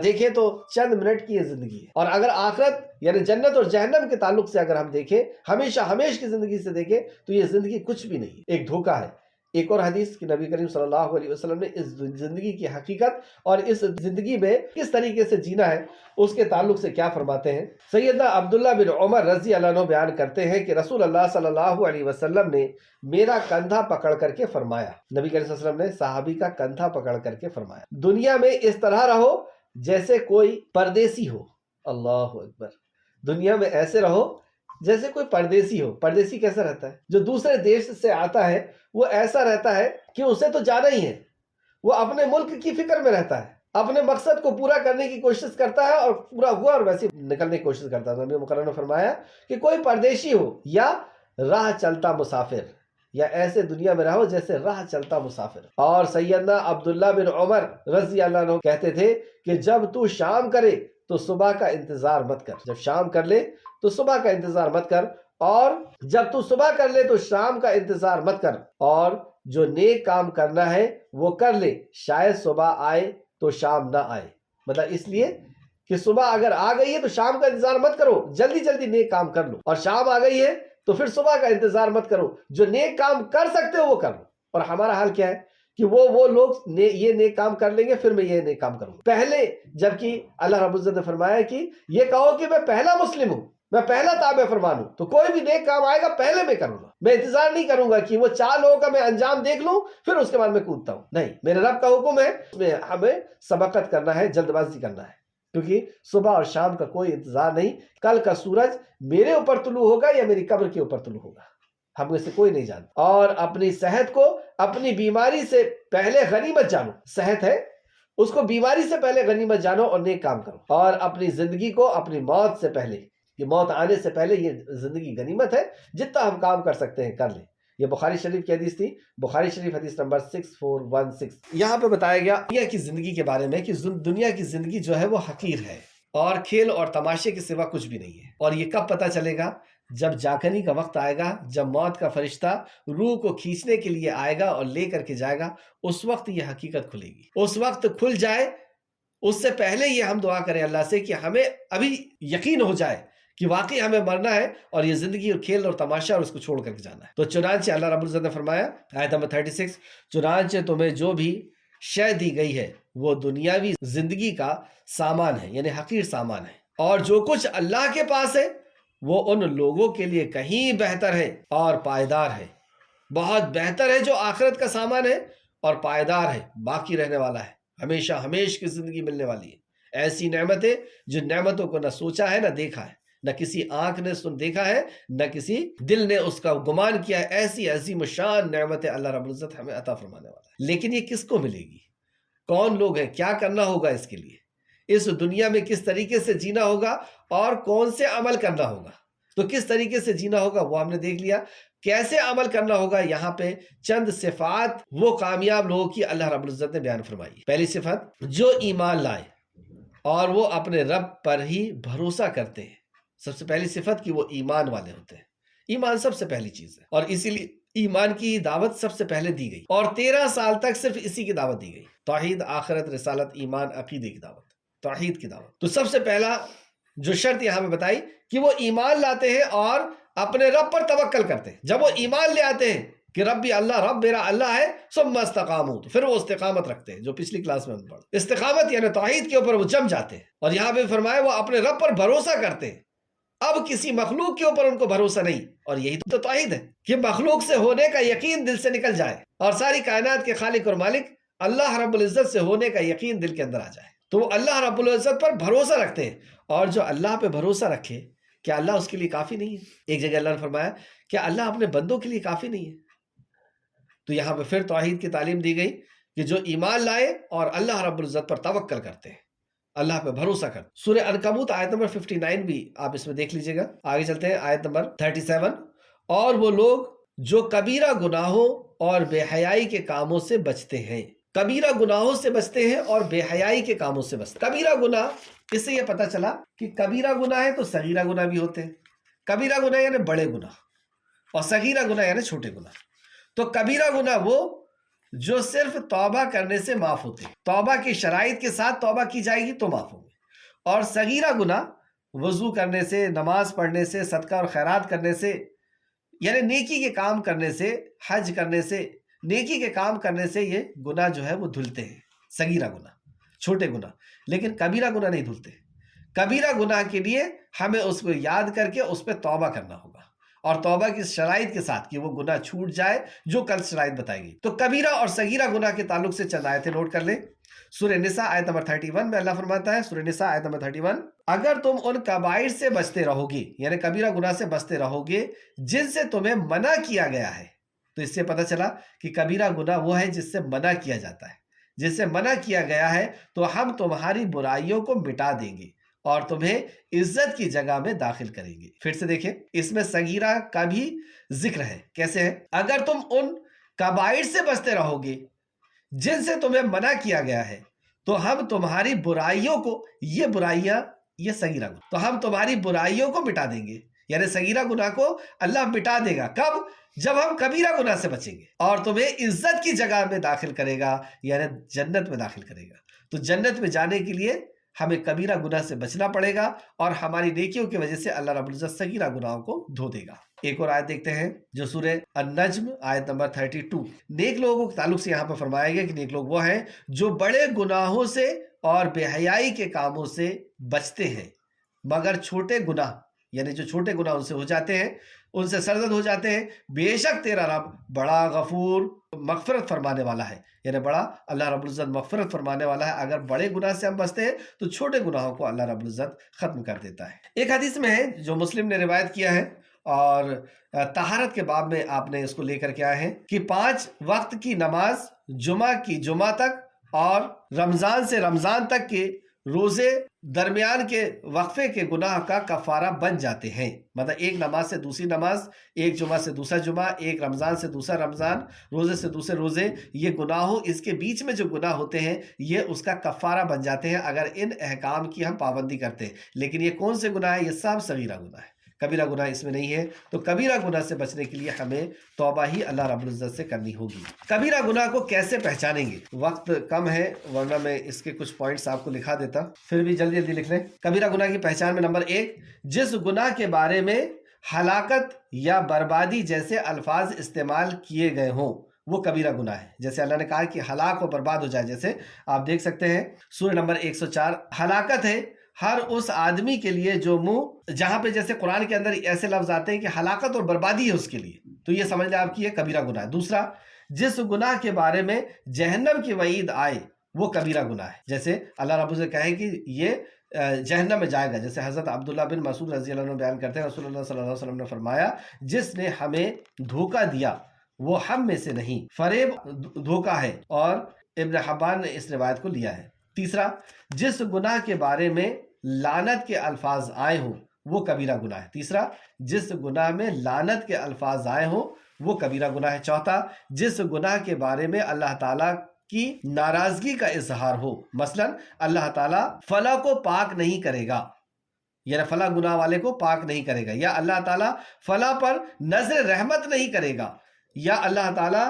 دیکھیں تو چند منٹ کی یہ زندگی ہے۔ اور اگر آخرت یعنی جنت اور جہنم کے تعلق سے اگر ہم دیکھیں، ہمیشہ ہمیش کی زندگی سے دیکھیں تو یہ زندگی کچھ بھی نہیں، ایک دھوکہ ہے، ایک اور حدیث کہ نبی کریم صلی اللہ علیہ وسلم نے اس زندگی کی حقیقت اور اس زندگی میں کس طریقے سے جینا ہے اس کے تعلق سے کیا فرماتے ہیں۔ سیدنا عبداللہ بن عمر رضی اللہ عنہ بیان کرتے ہیں کہ رسول اللہ صلی اللہ علیہ وسلم نے میرا کندھا پکڑ کر کے فرمایا، نبی کریم صلی اللہ علیہ وسلم نے صحابی کا کندھا پکڑ کر کے فرمایا، دنیا میں اس طرح رہو جیسے کوئی پردیسی ہو۔ اللہ اکبر، دنیا میں ایسے رہو جیسے کوئی پردیسی ہو۔ پردیسی کیسا رہتا ہے؟ جو دوسرے دیش سے آتا ہے وہ ایسا رہتا ہے کہ اسے تو جانا ہی ہے، وہ اپنے ملک کی فکر میں رہتا ہے، اپنے مقصد کو پورا کرنے کی کوشش کرتا ہے اور پورا ہوا اور ویسے نکلنے کی کوشش کرتا ہے۔ نبی مکرم نے فرمایا کہ کوئی پردیسی ہو یا راہ چلتا مسافر، یا ایسے دنیا میں رہو جیسے راہ چلتا مسافر۔ اور سیدنا عبداللہ بن عمر رضی اللہ عنہ کہتے تھے کہ جب تو شام کرے تو صبح کا انتظار مت کر، جب شام کر لے تو صبح کا انتظار مت کر، اور جب تو صبح کر لے تو شام کا انتظار مت کر، اور جو نیک کام کرنا ہے وہ کر لے، شاید صبح آئے تو شام نہ آئے۔ مطلب اس لیے کہ صبح اگر آ گئی ہے تو شام کا انتظار مت کرو، جلدی جلدی نیک کام کر لو، اور شام آ گئی ہے تو پھر صبح کا انتظار مت کرو، جو نیک کام کر سکتے ہو وہ کر لو۔ اور ہمارا حال کیا ہے کہ وہ لوگ یہ نیک کام کر لیں گے پھر میں یہ نیک کام کروں پہلے، جبکہ اللہ رب العزت نے فرمایا کہ یہ کہو کہ میں پہلا مسلم ہوں، میں پہلا تابع فرمان ہوں، تو کوئی بھی نیک کام آئے گا پہلے میں کروں گا، میں انتظار نہیں کروں گا کہ وہ 4 لوگوں کا میں انجام دیکھ لوں پھر اس کے بعد میں کودتا ہوں، نہیں، میرے رب کا حکم ہے، اس میں ہمیں سبقت کرنا ہے، جلد بازی کرنا ہے، کیونکہ صبح اور شام کا کوئی انتظار نہیں، کل کا سورج میرے اوپر طلوع ہوگا یا میری قبر کے اوپر طلوع ہوگا، ہم میں سے کوئی نہیں جانتا۔ اور اپنی صحت کو اپنی بیماری سے پہلے غنیمت جانو، صحت ہے اس کو بیماری سے پہلے غنیمت جانو اور نیک کام کرو، اور اپنی زندگی کو اپنی موت سے پہلے، یہ موت آنے سے پہلے یہ زندگی غنیمت ہے، جتنا ہم کام کر سکتے ہیں کر لیں۔ یہ بخاری شریف کی حدیث تھی، بخاری شریف حدیث نمبر 6416۔ یہاں پہ بتایا گیا دنیا کی زندگی کے بارے میں کہ دنیا کی زندگی جو ہے وہ حقیر ہے اور کھیل اور تماشے کے سوا کچھ بھی نہیں ہے، اور یہ کب پتہ چلے گا؟ جب جاگنے کا وقت آئے گا، جب موت کا فرشتہ روح کو کھینچنے کے لیے آئے گا اور لے کر کے جائے گا، اس وقت یہ حقیقت کھلے گی، اس وقت کھل جائے۔ اس سے پہلے یہ ہم دعا کریں اللہ سے کہ ہمیں ابھی یقین ہو جائے کہ واقعی ہمیں مرنا ہے اور یہ زندگی اور کھیل اور تماشا اور اس کو چھوڑ کر کے جانا ہے۔ تو چنانچہ اللہ رب العزت نے فرمایا آیت نمبر 36، چنانچہ تمہیں جو بھی شے دی گئی ہے وہ دنیاوی زندگی کا سامان ہے، یعنی حقیر سامان ہے، اور جو کچھ اللہ کے پاس ہے وہ ان لوگوں کے لیے کہیں بہتر ہے اور پائیدار ہے، بہت بہتر ہے جو آخرت کا سامان ہے اور پائیدار ہے، باقی رہنے والا ہے، ہمیشہ ہمیش کی زندگی ملنے والی ہے۔ ایسی نعمتیں جن نعمتوں کو نہ سوچا ہے نہ دیکھا ہے، نہ کسی آنکھ نے دیکھا ہے نہ کسی دل نے اس کا گمان کیا ہے، ایسی عظیم الشان نعمتیں اللہ رب العزت ہمیں عطا فرمانے والا ہے۔ لیکن یہ کس کو ملے گی؟ کون لوگ ہیں؟ کیا کرنا ہوگا اس کے لیے؟ اس دنیا میں کس طریقے سے جینا ہوگا اور کون سے عمل کرنا ہوگا؟ تو کس طریقے سے جینا ہوگا وہ ہم نے دیکھ لیا، کیسے عمل کرنا ہوگا یہاں پہ چند صفات وہ کامیاب لوگوں کی اللہ رب العزت نے بیان فرمائی۔ پہلی صفت، جو ایمان لائے اور وہ اپنے رب پر ہی بھروسہ کرتے ہیں۔ سب سے پہلی صفت کہ وہ ایمان والے ہوتے ہیں، ایمان سب سے پہلی چیز ہے، اور اسی لیے ایمان کی دعوت سب سے پہلے دی گئی، اور 13 سال تک صرف اسی کی دعوت دی گئی، توحید، آخرت، رسالت، ایمان، عقیدے کی دعوت، توحید کی دعوت۔ تو سب سے پہلا جو شرط یہاں میں بتائی کہ وہ ایمان لاتے ہیں اور اپنے رب پر توکل کرتے ہیں۔ جب وہ ایمان لے آتے ہیں کہ ربی اللہ، رب میرا اللہ ہے، ثم استقاموا، تو پھر وہ استقامت رکھتے ہیں، جو پچھلی کلاس میں ہم پڑھا، استقامت یعنی توحید کے اوپر وہ جم جاتے ہیں، اور یہاں پہ فرمایا وہ اپنے رب پر بھروسہ کرتے ہیں، اب کسی مخلوق کے اوپر ان کو بھروسہ نہیں، اور یہی تو توحید ہے کہ مخلوق سے ہونے کا یقین دل سے نکل جائے اور ساری کائنات کے خالق اور مالک اللہ رب العزت سے ہونے کا یقین دل کے اندر آ جائے، تو وہ اللہ رب العزت پر بھروسہ رکھتے ہیں۔ اور جو اللہ پہ بھروسہ رکھے، کیا اللہ اس کے لیے کافی نہیں ہے؟ ایک جگہ اللہ نے فرمایا کہ اللہ اپنے بندوں کے لیے کافی نہیں ہے، تو یہاں پہ پھر توحید کی تعلیم دی گئی کہ جو ایمان لائے اور اللہ رب العزت پر توکل کرتے ہیں، اللہ پہ بھروسہ کرتے۔ سورہ عنکبوت آیت نمبر 59 بھی آپ اس میں دیکھ لیجئے گا۔ آگے چلتے ہیں آیت نمبر 37، اور وہ لوگ جو کبیرہ گناہوں اور بے حیائی کے کاموں سے بچتے ہیں، کبیرہ گناہوں سے بچتے ہیں اور بے حیائی کے کاموں سے بچتے ہیں۔ کبیرہ گناہ، اس سے یہ پتہ چلا کہ کبیرہ گناہ ہے تو صغیرہ گناہ بھی ہوتے ہیں۔ کبیرہ گناہ یعنی بڑے گناہ، اور صغیرہ گناہ یعنی چھوٹے گناہ۔ تو کبیرہ گناہ وہ جو صرف توبہ کرنے سے معاف ہوتے ہیں، توبہ کی شرائط کے ساتھ توبہ کی جائے گی تو معاف ہوں گے، اور صغیرہ گناہ وضو کرنے سے، نماز پڑھنے سے، صدقہ اور خیرات کرنے سے، یعنی نیکی کے کام کرنے سے، حج کرنے سے، نیکی کے کام کرنے سے یہ گناہ جو ہے وہ دھلتے ہیں، صغیرہ گناہ، چھوٹے گناہ، لیکن کبیرہ گناہ نہیں دھلتے۔ کبیرہ گناہ کے لیے ہمیں اس کو یاد کر کے اس پہ توبہ کرنا ہوگا، اور توبہ کی شرائط کے ساتھ کہ وہ گناہ چھوٹ جائے جو کل شرائط بتائی گئی۔ تو کبیرہ اور صغیرہ گناہ کے تعلق سے چند آیتیں نوٹ کر لیں۔ سورہ نساء آیت نمبر 31 میں اللہ فرماتا ہے، سورہ نساء آیت نمبر 31، اگر تم ان کبائر سے بچتے رہو گے، یعنی کبیرہ گناہ سے بچتے رہو گے جن سے تمہیں منع کیا گیا ہے۔ تو اس سے پتہ چلا کہ کبیرہ گناہ وہ ہے جس سے منع کیا جاتا ہے، جس سے منع کیا گیا ہے، تو ہم تمہاری برائیوں کو مٹا دیں گے اور تمہیں عزت کی جگہ میں داخل کریں گے۔ پھر سے دیکھیں، اس میں صغیرہ کا بھی ذکر ہے۔ کیسے ہے؟ اگر تم ان کبائر سے بچتے رہو گے جن سے تمہیں منع کیا گیا ہے تو ہم تمہاری برائیوں کو، یہ برائیاں، یہ صغیرہ گناہ، تو ہم تمہاری برائیوں کو مٹا دیں گے، یعنی صغیرہ گناہ کو اللہ مٹا دے گا۔ کب؟ جب ہم کبیرہ گناہ سے بچیں گے، اور تمہیں عزت کی جگہ میں داخل کرے گا، یعنی جنت میں داخل کرے گا۔ تو جنت میں جانے کے لیے ہمیں کبیرہ گناہ سے بچنا پڑے گا، اور ہماری نیکیوں کی وجہ سے اللہ رب العزت صغیرہ گناہوں کو دھو دے گا۔ ایک اور آیت دیکھتے ہیں جو سورہ النجم آیت نمبر 32، نیک لوگوں کے تعلق سے یہاں پر فرمایا گیا کہ نیک لوگ وہ ہیں جو بڑے گناہوں سے اور بے حیائی کے کاموں سے بچتے ہیں، مگر چھوٹے گناہ، یعنی جو چھوٹے گناہ ان سے ہو جاتے ہیں، ان سے سرزد ہو جاتے ہیں، بے شک تیرا رب بڑا غفور، مغفرت فرمانے والا ہے، یعنی بڑا اللہ رب العزت مغفرت فرمانے والا ہے۔ اگر بڑے گناہ سے ہم بچتے ہیں تو چھوٹے گناہوں کو اللہ رب العزت ختم کر دیتا ہے۔ ایک حدیث میں ہے جو مسلم نے روایت کیا ہے، اور طہارت کے باب میں آپ نے اس کو لے کر کے آئے ہیں کہ 5 وقت کی نماز جمعہ کی جمعہ تک اور رمضان سے رمضان تک کے روزے درمیان کے وقفے کے گناہ کا کفارہ بن جاتے ہیں۔ مطلب ایک نماز سے دوسری نماز، ایک جمعہ سے دوسرا جمعہ، ایک رمضان سے دوسرا رمضان، روزے سے دوسرے روزے، یہ گناہوں، اس کے بیچ میں جو گناہ ہوتے ہیں یہ اس کا کفارہ بن جاتے ہیں اگر ان احکام کی ہم پابندی کرتے ہیں۔ لیکن یہ کون سے گناہ ہیں؟ یہ سب صغیرہ گناہ ہے، کبیرہ گناہ اس میں نہیں ہے۔ تو کبیرہ گناہ سے بچنے کے لیے ہمیں توبہ ہی اللہ رب العزت سے کرنی ہوگی۔ کبیرہ گناہ کو کیسے پہچانیں گے؟ وقت کم ہے ورنہ میں اس کے کچھ پوائنٹس آپ کو لکھا دیتا، پھر بھی جلدی جلدی لکھ لیں۔ کبیرہ گناہ کی پہچان میں نمبر 1، جس گناہ کے بارے میں ہلاکت یا بربادی جیسے الفاظ استعمال کیے گئے ہوں وہ کبیرہ گناہ ہے۔ جیسے اللہ نے کہا کہ ہلاک و برباد ہو جائے، جیسے آپ دیکھ سکتے ہیں سورہ نمبر 104، ہلاکت ہے ہر اس آدمی کے لیے جو منہ، جہاں پہ جیسے قرآن کے اندر ایسے لفظ آتے ہیں کہ ہلاکت اور بربادی ہے اس کے لیے، تو یہ سمجھ لیں آپ کی یہ کبیرہ گناہ ہے۔ دوسرا، جس گناہ کے بارے میں جہنم کی وعید آئے وہ کبیرہ گناہ ہے، جیسے اللہ رب العزت کہے کہ یہ جہنم میں جائے گا، جیسے حضرت عبداللہ بن مسعود رضی اللہ عنہ بیان کرتے ہیں رسول اللہ صلی اللہ علیہ وسلم نے فرمایا جس نے ہمیں دھوکہ دیا وہ ہم میں سے نہیں، فریب دھوکہ ہے، اور ابن حبان نے اس روایت کو لیا ہے۔ تیسرا، جس گناہ کے بارے میں لعنت کے الفاظ آئے ہوں وہ کبیرہ گناہ ہے۔ تیسرا، جس گناہ میں لعنت کے الفاظ آئے ہوں وہ کبیرہ گناہ ہے۔ چوتھا، جس گناہ کے بارے میں اللہ تعالیٰ کی ناراضگی کا اظہار ہو، مثلا اللہ تعالیٰ فلاں کو پاک نہیں کرے گا، یعنی فلاں گناہ والے کو پاک نہیں کرے گا، یا اللہ تعالیٰ فلاں پر نظر رحمت نہیں کرے گا، یا اللہ تعالیٰ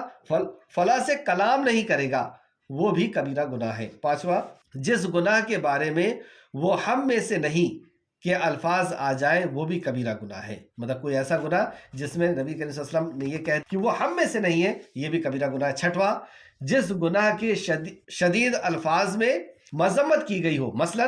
فلاں سے کلام نہیں کرے گا، وہ بھی کبیرہ گناہ ہے۔ پانچواں، جس گناہ کے بارے میں وہ ہم میں سے نہیں کہ الفاظ آ جائے وہ بھی کبیرہ گناہ ہے، مطلب کوئی ایسا گناہ جس میں نبی کریم صلی اللہ علیہ وسلم نے یہ کہا کہ وہ ہم میں سے نہیں ہے، یہ بھی کبیرہ گناہ ہے۔ چھٹواں، جس گناہ کے شدید الفاظ میں مذمت کی گئی ہو، مثلا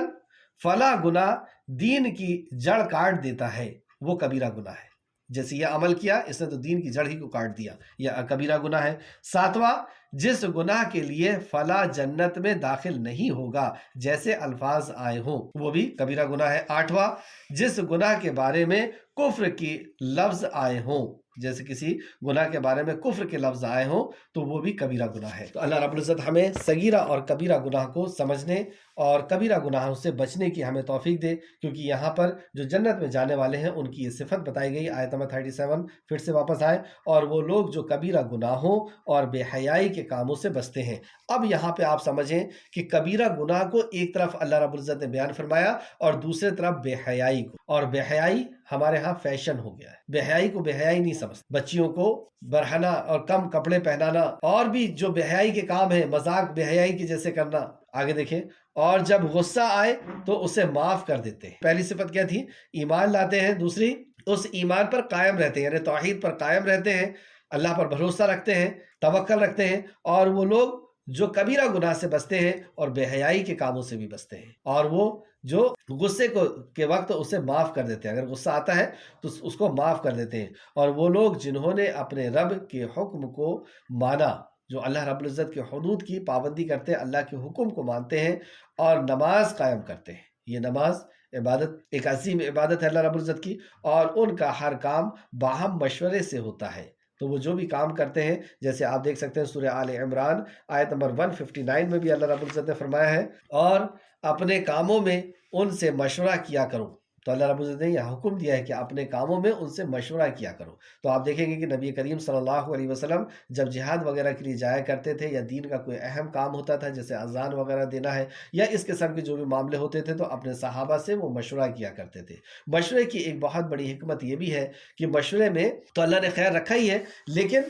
فلاں گناہ دین کی جڑ کاٹ دیتا ہے، وہ کبیرہ گناہ ہے، جیسے یہ عمل کیا اس نے تو دین کی جڑ ہی کو کاٹ دیا، یہ کبیرہ گناہ ہے۔ ساتواں، جس گناہ کے لیے فلاں جنت میں داخل نہیں ہوگا جیسے الفاظ آئے ہوں وہ بھی کبیرہ گناہ ہے۔ آٹھواں، جس گناہ کے بارے میں کفر کی لفظ آئے ہوں، جیسے کسی گناہ کے بارے میں کفر کے لفظ آئے ہوں تو وہ بھی کبیرہ گناہ ہے۔ تو اللہ رب العزت ہمیں صغیرہ اور کبیرہ گناہ کو سمجھنے اور کبیرہ گناہوں سے بچنے کی ہمیں توفیق دے، کیونکہ یہاں پر جو جنت میں جانے والے ہیں ان کی یہ صفت بتائی گئی۔ آیت نمبر 37 پھر سے واپس آئے، اور وہ لوگ جو کبیرہ گناہوں اور بے حیائی کے کاموں سے بچتے ہیں۔ اب یہاں پہ آپ سمجھیں کہ کبیرہ گناہ کو ایک طرف اللہ رب العزت نے بیان فرمایا اور دوسرے طرف بے حیائی کو، اور بے حیائی ہمارے ہاں فیشن ہو گیا ہے، بے حیائی کو بے حیائی نہیں سمجھتے، بچیوں کو برہنہ اور کم کپڑے پہنانا، اور بھی جو بے حیائی کے کام ہیں، مذاق بے حیائی کے جیسے کرنا۔ آگے دیکھیں، اور جب غصہ آئے تو اسے معاف کر دیتے ہیں۔ پہلی صفت کیا تھی؟ ایمان لاتے ہیں، دوسری اس ایمان پر قائم رہتے ہیں، یعنی توحید پر قائم رہتے ہیں، اللہ پر بھروسہ رکھتے ہیں، توکل رکھتے ہیں، اور وہ لوگ جو کبیرہ گناہ سے بچتے ہیں اور بے حیائی کے کاموں سے بھی بچتے ہیں، اور وہ جو غصے کے وقت اسے معاف کر دیتے ہیں، اگر غصہ آتا ہے تو اس کو معاف کر دیتے ہیں، اور وہ لوگ جنہوں نے اپنے رب کے حکم کو مانا، جو اللہ رب العزت کے حدود کی پابندی کرتے ہیں، اللہ کے حکم کو مانتے ہیں اور نماز قائم کرتے ہیں۔ یہ نماز عبادت ایک عظیم عبادت ہے اللہ رب العزت کی، اور ان کا ہر کام باہم مشورے سے ہوتا ہے۔ تو وہ جو بھی کام کرتے ہیں، جیسے آپ دیکھ سکتے ہیں سورہ آل عمران آیت نمبر 159 میں بھی اللہ رب العزت نے فرمایا ہے، اور اپنے کاموں میں ان سے مشورہ کیا کرو۔ تو اللہ رب العزت نے یہ حکم دیا ہے کہ اپنے کاموں میں ان سے مشورہ کیا کرو۔ تو آپ دیکھیں گے کہ نبی کریم صلی اللہ علیہ وسلم جب جہاد وغیرہ کے لیے جایا کرتے تھے، یا دین کا کوئی اہم کام ہوتا تھا جیسے اذان وغیرہ دینا ہے یا اس قسم کے جو بھی معاملے ہوتے تھے، تو اپنے صحابہ سے وہ مشورہ کیا کرتے تھے۔ مشورے کی ایک بہت بڑی حکمت یہ بھی ہے کہ مشورے میں تو اللہ نے خیر رکھا ہی ہے، لیکن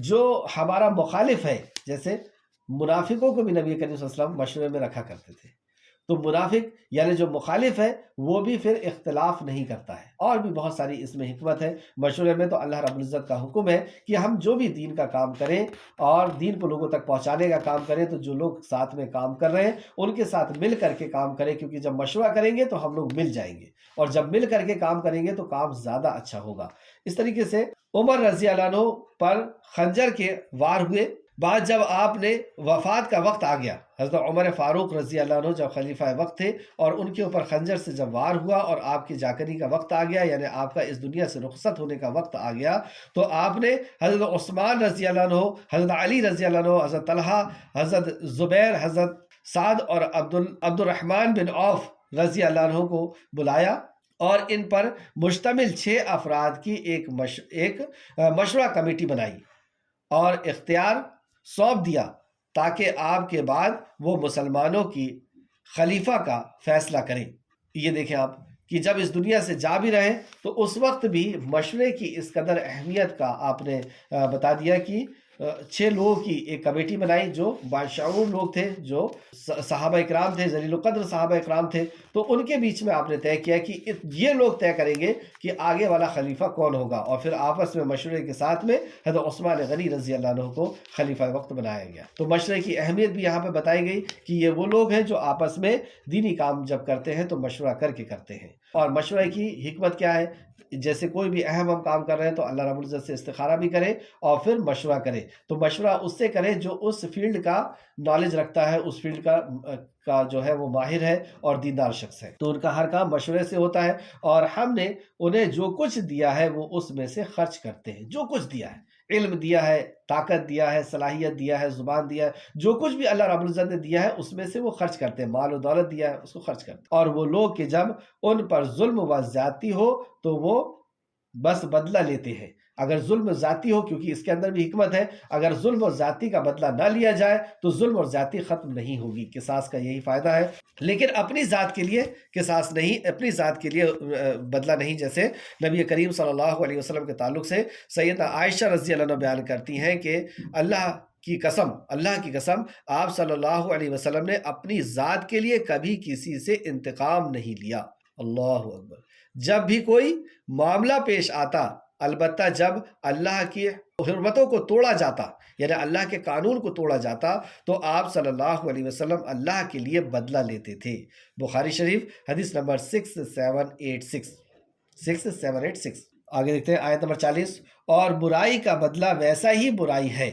جو ہمارا مخالف ہے، جیسے منافقوں کو بھی نبی کریم صلی اللہ علیہ وسلم مشورے میں رکھا کرتے تھے، تو منافق یعنی جو مخالف ہے وہ بھی پھر اختلاف نہیں کرتا ہے، اور بھی بہت ساری اس میں حکمت ہے مشورے میں۔ تو اللہ رب العزت کا حکم ہے کہ ہم جو بھی دین کا کام کریں اور دین کو لوگوں تک پہنچانے کا کام کریں، تو جو لوگ ساتھ میں کام کر رہے ہیں ان کے ساتھ مل کر کے کام کریں، کیونکہ جب مشورہ کریں گے تو ہم لوگ مل جائیں گے، اور جب مل کر کے کام کریں گے تو کام زیادہ اچھا ہوگا۔ اس طریقے سے عمر رضی اللہ عنہ پر خنجر کے وار ہوئے، بعد جب آپ نے وفات کا وقت آ گیا، حضرت عمر فاروق رضی اللہ عنہ جب خلیفہ وقت تھے، اور ان کے اوپر خنجر سے جب وار ہوا اور آپ کی جاکری کا وقت آ گیا، یعنی آپ کا اس دنیا سے رخصت ہونے کا وقت آ گیا، تو آپ نے حضرت عثمان رضی اللہ عنہ، حضرت علی رضی اللہ عنہ، حضرت طلحہ، حضرت زبیر، حضرت سعد اور عبد الرحمن بن عوف رضی اللہ عنہ کو بلایا، اور ان پر مشتمل 6 افراد کی ایک مشورہ کمیٹی بنائی اور اختیار سونپ دیا، تاکہ آپ کے بعد وہ مسلمانوں کی خلیفہ کا فیصلہ کریں۔ یہ دیکھیں آپ کہ جب اس دنیا سے جا بھی رہے تو اس وقت بھی مشورے کی اس قدر اہمیت کا آپ نے بتا دیا کہ 6 لوگوں کی ایک کمیٹی بنائی جو باشعور لوگ تھے، جو صحابہ اکرام تھے، ذلیل القدر صحابہ اکرام تھے، تو ان کے بیچ میں آپ نے طے کیا کہ یہ لوگ طے کریں گے کہ آگے والا خلیفہ کون ہوگا، اور پھر آپس میں مشورے کے ساتھ میں حضرت عثمان غنی رضی اللہ عنہ کو خلیفہ وقت بنایا گیا۔ تو مشورے کی اہمیت بھی یہاں پہ بتائی گئی کہ یہ وہ لوگ ہیں جو آپس میں دینی کام جب کرتے ہیں تو مشورہ کر کے کرتے ہیں۔ اور مشورے کی حکمت کیا ہے؟ جیسے کوئی بھی اہم ہم کام کر رہے ہیں تو اللہ رب العزت سے استخارہ بھی کریں اور پھر مشورہ کریں، تو مشورہ اس سے کریں جو اس فیلڈ کا نالج رکھتا ہے، اس فیلڈ کا جو ہے وہ ماہر ہے اور دیندار شخص ہے، تو ان کا ہر کام مشورے سے ہوتا ہے، اور ہم نے انہیں جو کچھ دیا ہے وہ اس میں سے خرچ کرتے ہیں۔ جو کچھ دیا ہے، علم دیا ہے، طاقت دیا ہے، صلاحیت دیا ہے، زبان دیا ہے، جو کچھ بھی اللہ رب العزت نے دیا ہے اس میں سے وہ خرچ کرتے ہیں، مال و دولت دیا ہے اس کو خرچ کرتے ہیں۔ اور وہ لوگ کہ جب ان پر ظلم و زیادتی ہو تو وہ بس بدلہ لیتے ہیں۔ اگر ظلم ذاتی ہو، کیونکہ اس کے اندر بھی حکمت ہے، اگر ظلم اور ذاتی کا بدلہ نہ لیا جائے تو ظلم اور ذاتی ختم نہیں ہوگی، قصاص کا یہی فائدہ ہے، لیکن اپنی ذات کے لیے قصاص نہیں، اپنی ذات کے لیے بدلہ نہیں۔ جیسے نبی کریم صلی اللہ علیہ وسلم کے تعلق سے سیدہ عائشہ رضی اللہ عنہ بیان کرتی ہیں کہ اللہ کی قسم آپ صلی اللہ علیہ وسلم نے اپنی ذات کے لیے کبھی کسی سے انتقام نہیں لیا۔ اللہ اکبر۔ جب بھی کوئی معاملہ پیش آتا، البتہ جب اللہ کی حرمتوں کو توڑا جاتا، یعنی اللہ کے قانون کو توڑا جاتا، تو آپ صلی اللہ علیہ وسلم اللہ کے لیے بدلہ لیتے تھے۔ بخاری شریف حدیث نمبر 6786۔ آگے دیکھتے ہیں آیت نمبر 40، اور برائی کا بدلہ ویسا ہی برائی ہے،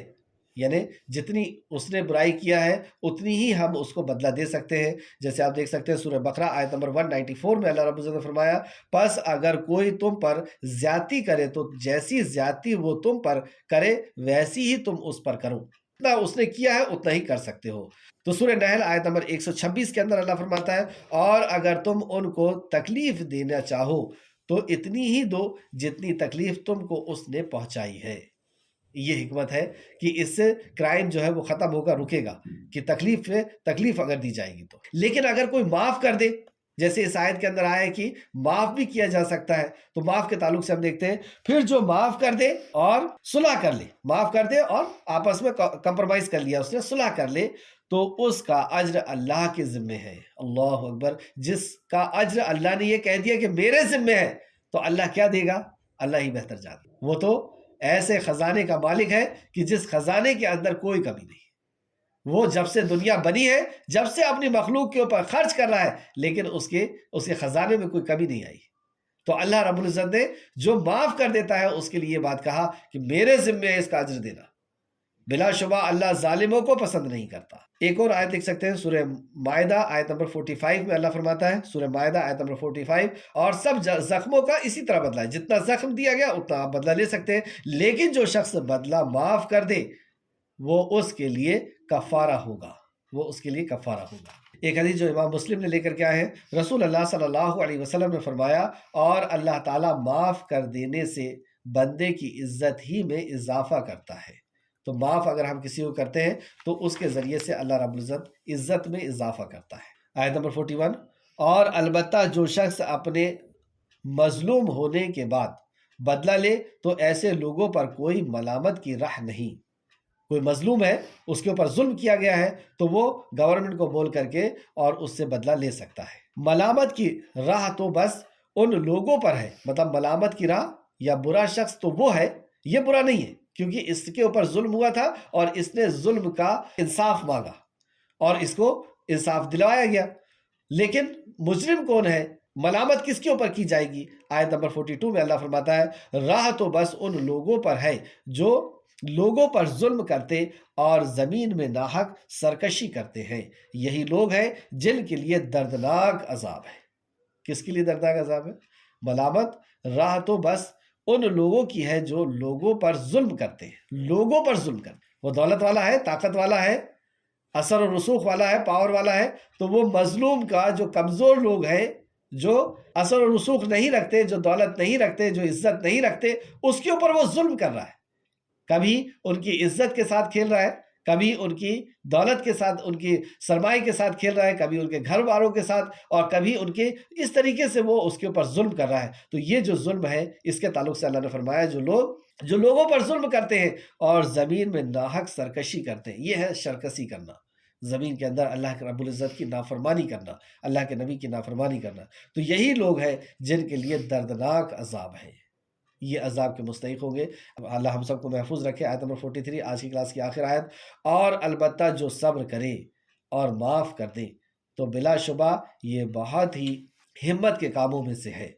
یعنی جتنی اس نے برائی کیا ہے اتنی ہی ہم اس کو بدلہ دے سکتے ہیں۔ جیسے آپ دیکھ سکتے ہیں سورہ بقرہ آیت نمبر 194 میں اللہ رب العزت نے فرمایا، پس اگر کوئی تم پر زیادتی کرے تو جیسی زیادتی وہ تم پر کرے ویسی ہی تم اس پر کرو، اتنا اس نے کیا ہے اتنا ہی کر سکتے ہو۔ تو سورہ نحل آیت نمبر 126 کے اندر اللہ فرماتا ہے، اور اگر تم ان کو تکلیف دینا چاہو تو اتنی ہی دو جتنی تکلیف تم کو اس نے پہنچائی ہے۔ یہ حکمت ہے کہ اس سے کرائم جو ہے وہ ختم ہوگا، رکے گا، کہ تکلیف اگر دی جائے گی تو۔ لیکن اگر کوئی معاف کر دے، جیسے اس آیت کے اندر آیا ہے کہ معاف بھی کیا جا سکتا ہے، تو معاف کے تعلق سے ہم دیکھتے ہیں، پھر جو معاف کر دے اور صلح کر لے، معاف کر دے اور آپس میں کمپرومائز کر لیا، اس نے صلح کر لے، تو اس کا اجر اللہ کے ذمے ہے۔ اللہ اکبر۔ جس کا اجر اللہ نے یہ کہہ دیا کہ میرے ذمے ہے، تو اللہ کیا دے گا؟ اللہ ہی بہتر جانتا۔ وہ تو ایسے خزانے کا مالک ہے کہ جس خزانے کے اندر کوئی کمی نہیں. وہ جب سے دنیا بنی ہے، جب سے اپنی مخلوق کے اوپر خرچ کر رہا ہے، لیکن اس کے خزانے میں کوئی کمی نہیں آئی. تو اللہ رب العزت نے جو معاف کر دیتا ہے اس کے لیے یہ بات کہا کہ میرے ذمے ہے اس کا اجر دینا. بلا شبہ اللہ ظالموں کو پسند نہیں کرتا. ایک اور آیت دیکھ سکتے ہیں سورہ مائدہ آیت نمبر 45 میں اللہ فرماتا ہے، سورہ مائدہ آیت نمبر 45، اور سب زخموں کا اسی طرح بدلہ ہے. جتنا زخم دیا گیا اتنا آپ بدلہ لے سکتے ہیں، لیکن جو شخص بدلہ معاف کر دے وہ اس کے لیے کفارہ ہوگا. وہ اس کے لیے کفارہ ہوگا. ایک حدیث جو امام مسلم نے لے کر کے آئے ہیں، رسول اللہ صلی اللہ علیہ وسلم نے فرمایا، اور اللہ تعالیٰ معاف کر دینے سے بندے کی عزت ہی میں اضافہ کرتا ہے. تو معاف اگر ہم کسی کو کرتے ہیں تو اس کے ذریعے سے اللہ رب العزت عزت میں اضافہ کرتا ہے. آیت نمبر 41، اور البتہ جو شخص اپنے مظلوم ہونے کے بعد بدلہ لے تو ایسے لوگوں پر کوئی ملامت کی راہ نہیں. کوئی مظلوم ہے، اس کے اوپر ظلم کیا گیا ہے، تو وہ گورنمنٹ کو بول کر کے اور اس سے بدلہ لے سکتا ہے. ملامت کی راہ تو بس ان لوگوں پر ہے، مطلب ملامت کی راہ یا برا شخص تو وہ ہے، یہ برا نہیں ہے کیونکہ اس کے اوپر ظلم ہوا تھا اور اس نے ظلم کا انصاف مانگا اور اس کو انصاف دلوایا گیا. لیکن مجرم کون ہے؟ ملامت کس کے اوپر کی جائے گی؟ آیت نمبر 42 میں اللہ فرماتا ہے، راہ تو بس ان لوگوں پر ہے جو لوگوں پر ظلم کرتے اور زمین میں ناحق سرکشی کرتے ہیں. یہی لوگ ہیں جن کے لیے دردناک عذاب ہے. کس کے لیے دردناک عذاب ہے؟ ملامت راہ تو بس ان لوگوں کی ہے جو لوگوں پر ظلم کرتے ہیں. لوگوں پر ظلم کرتے، وہ دولت والا ہے، طاقت والا ہے، اثر و رسوخ والا ہے، پاور والا ہے، تو وہ مظلوم کا، جو کمزور لوگ ہیں، جو اثر و رسوخ نہیں رکھتے، جو دولت نہیں رکھتے، جو عزت نہیں رکھتے، اس کے اوپر وہ ظلم کر رہا ہے. کبھی ان کی عزت کے ساتھ کھیل رہا ہے، کبھی ان کی دولت کے ساتھ، ان کی سرمایہ کے ساتھ کھیل رہا ہے، کبھی ان کے گھر والوں کے ساتھ، اور کبھی ان کے اس طریقے سے وہ اس کے اوپر ظلم کر رہا ہے. تو یہ جو ظلم ہے اس کے تعلق سے اللہ نے فرمایا جو لوگوں پر ظلم کرتے ہیں اور زمین میں ناحق سرکشی کرتے ہیں، یہ ہے سرکشی کرنا، زمین کے اندر اللہ کے رب العزت کی نافرمانی کرنا، اللہ کے نبی کی نافرمانی کرنا. تو یہی لوگ ہیں جن کے لیے دردناک عذاب ہے، یہ عذاب کے مستحق ہوں گے. اللہ ہم سب کو محفوظ رکھے. آیت نمبر 43 آج کی کلاس کی آخر آیت، اور البتہ جو صبر کرے اور معاف کر دے تو بلا شبہ یہ بہت ہی ہمت کے کاموں میں سے ہے.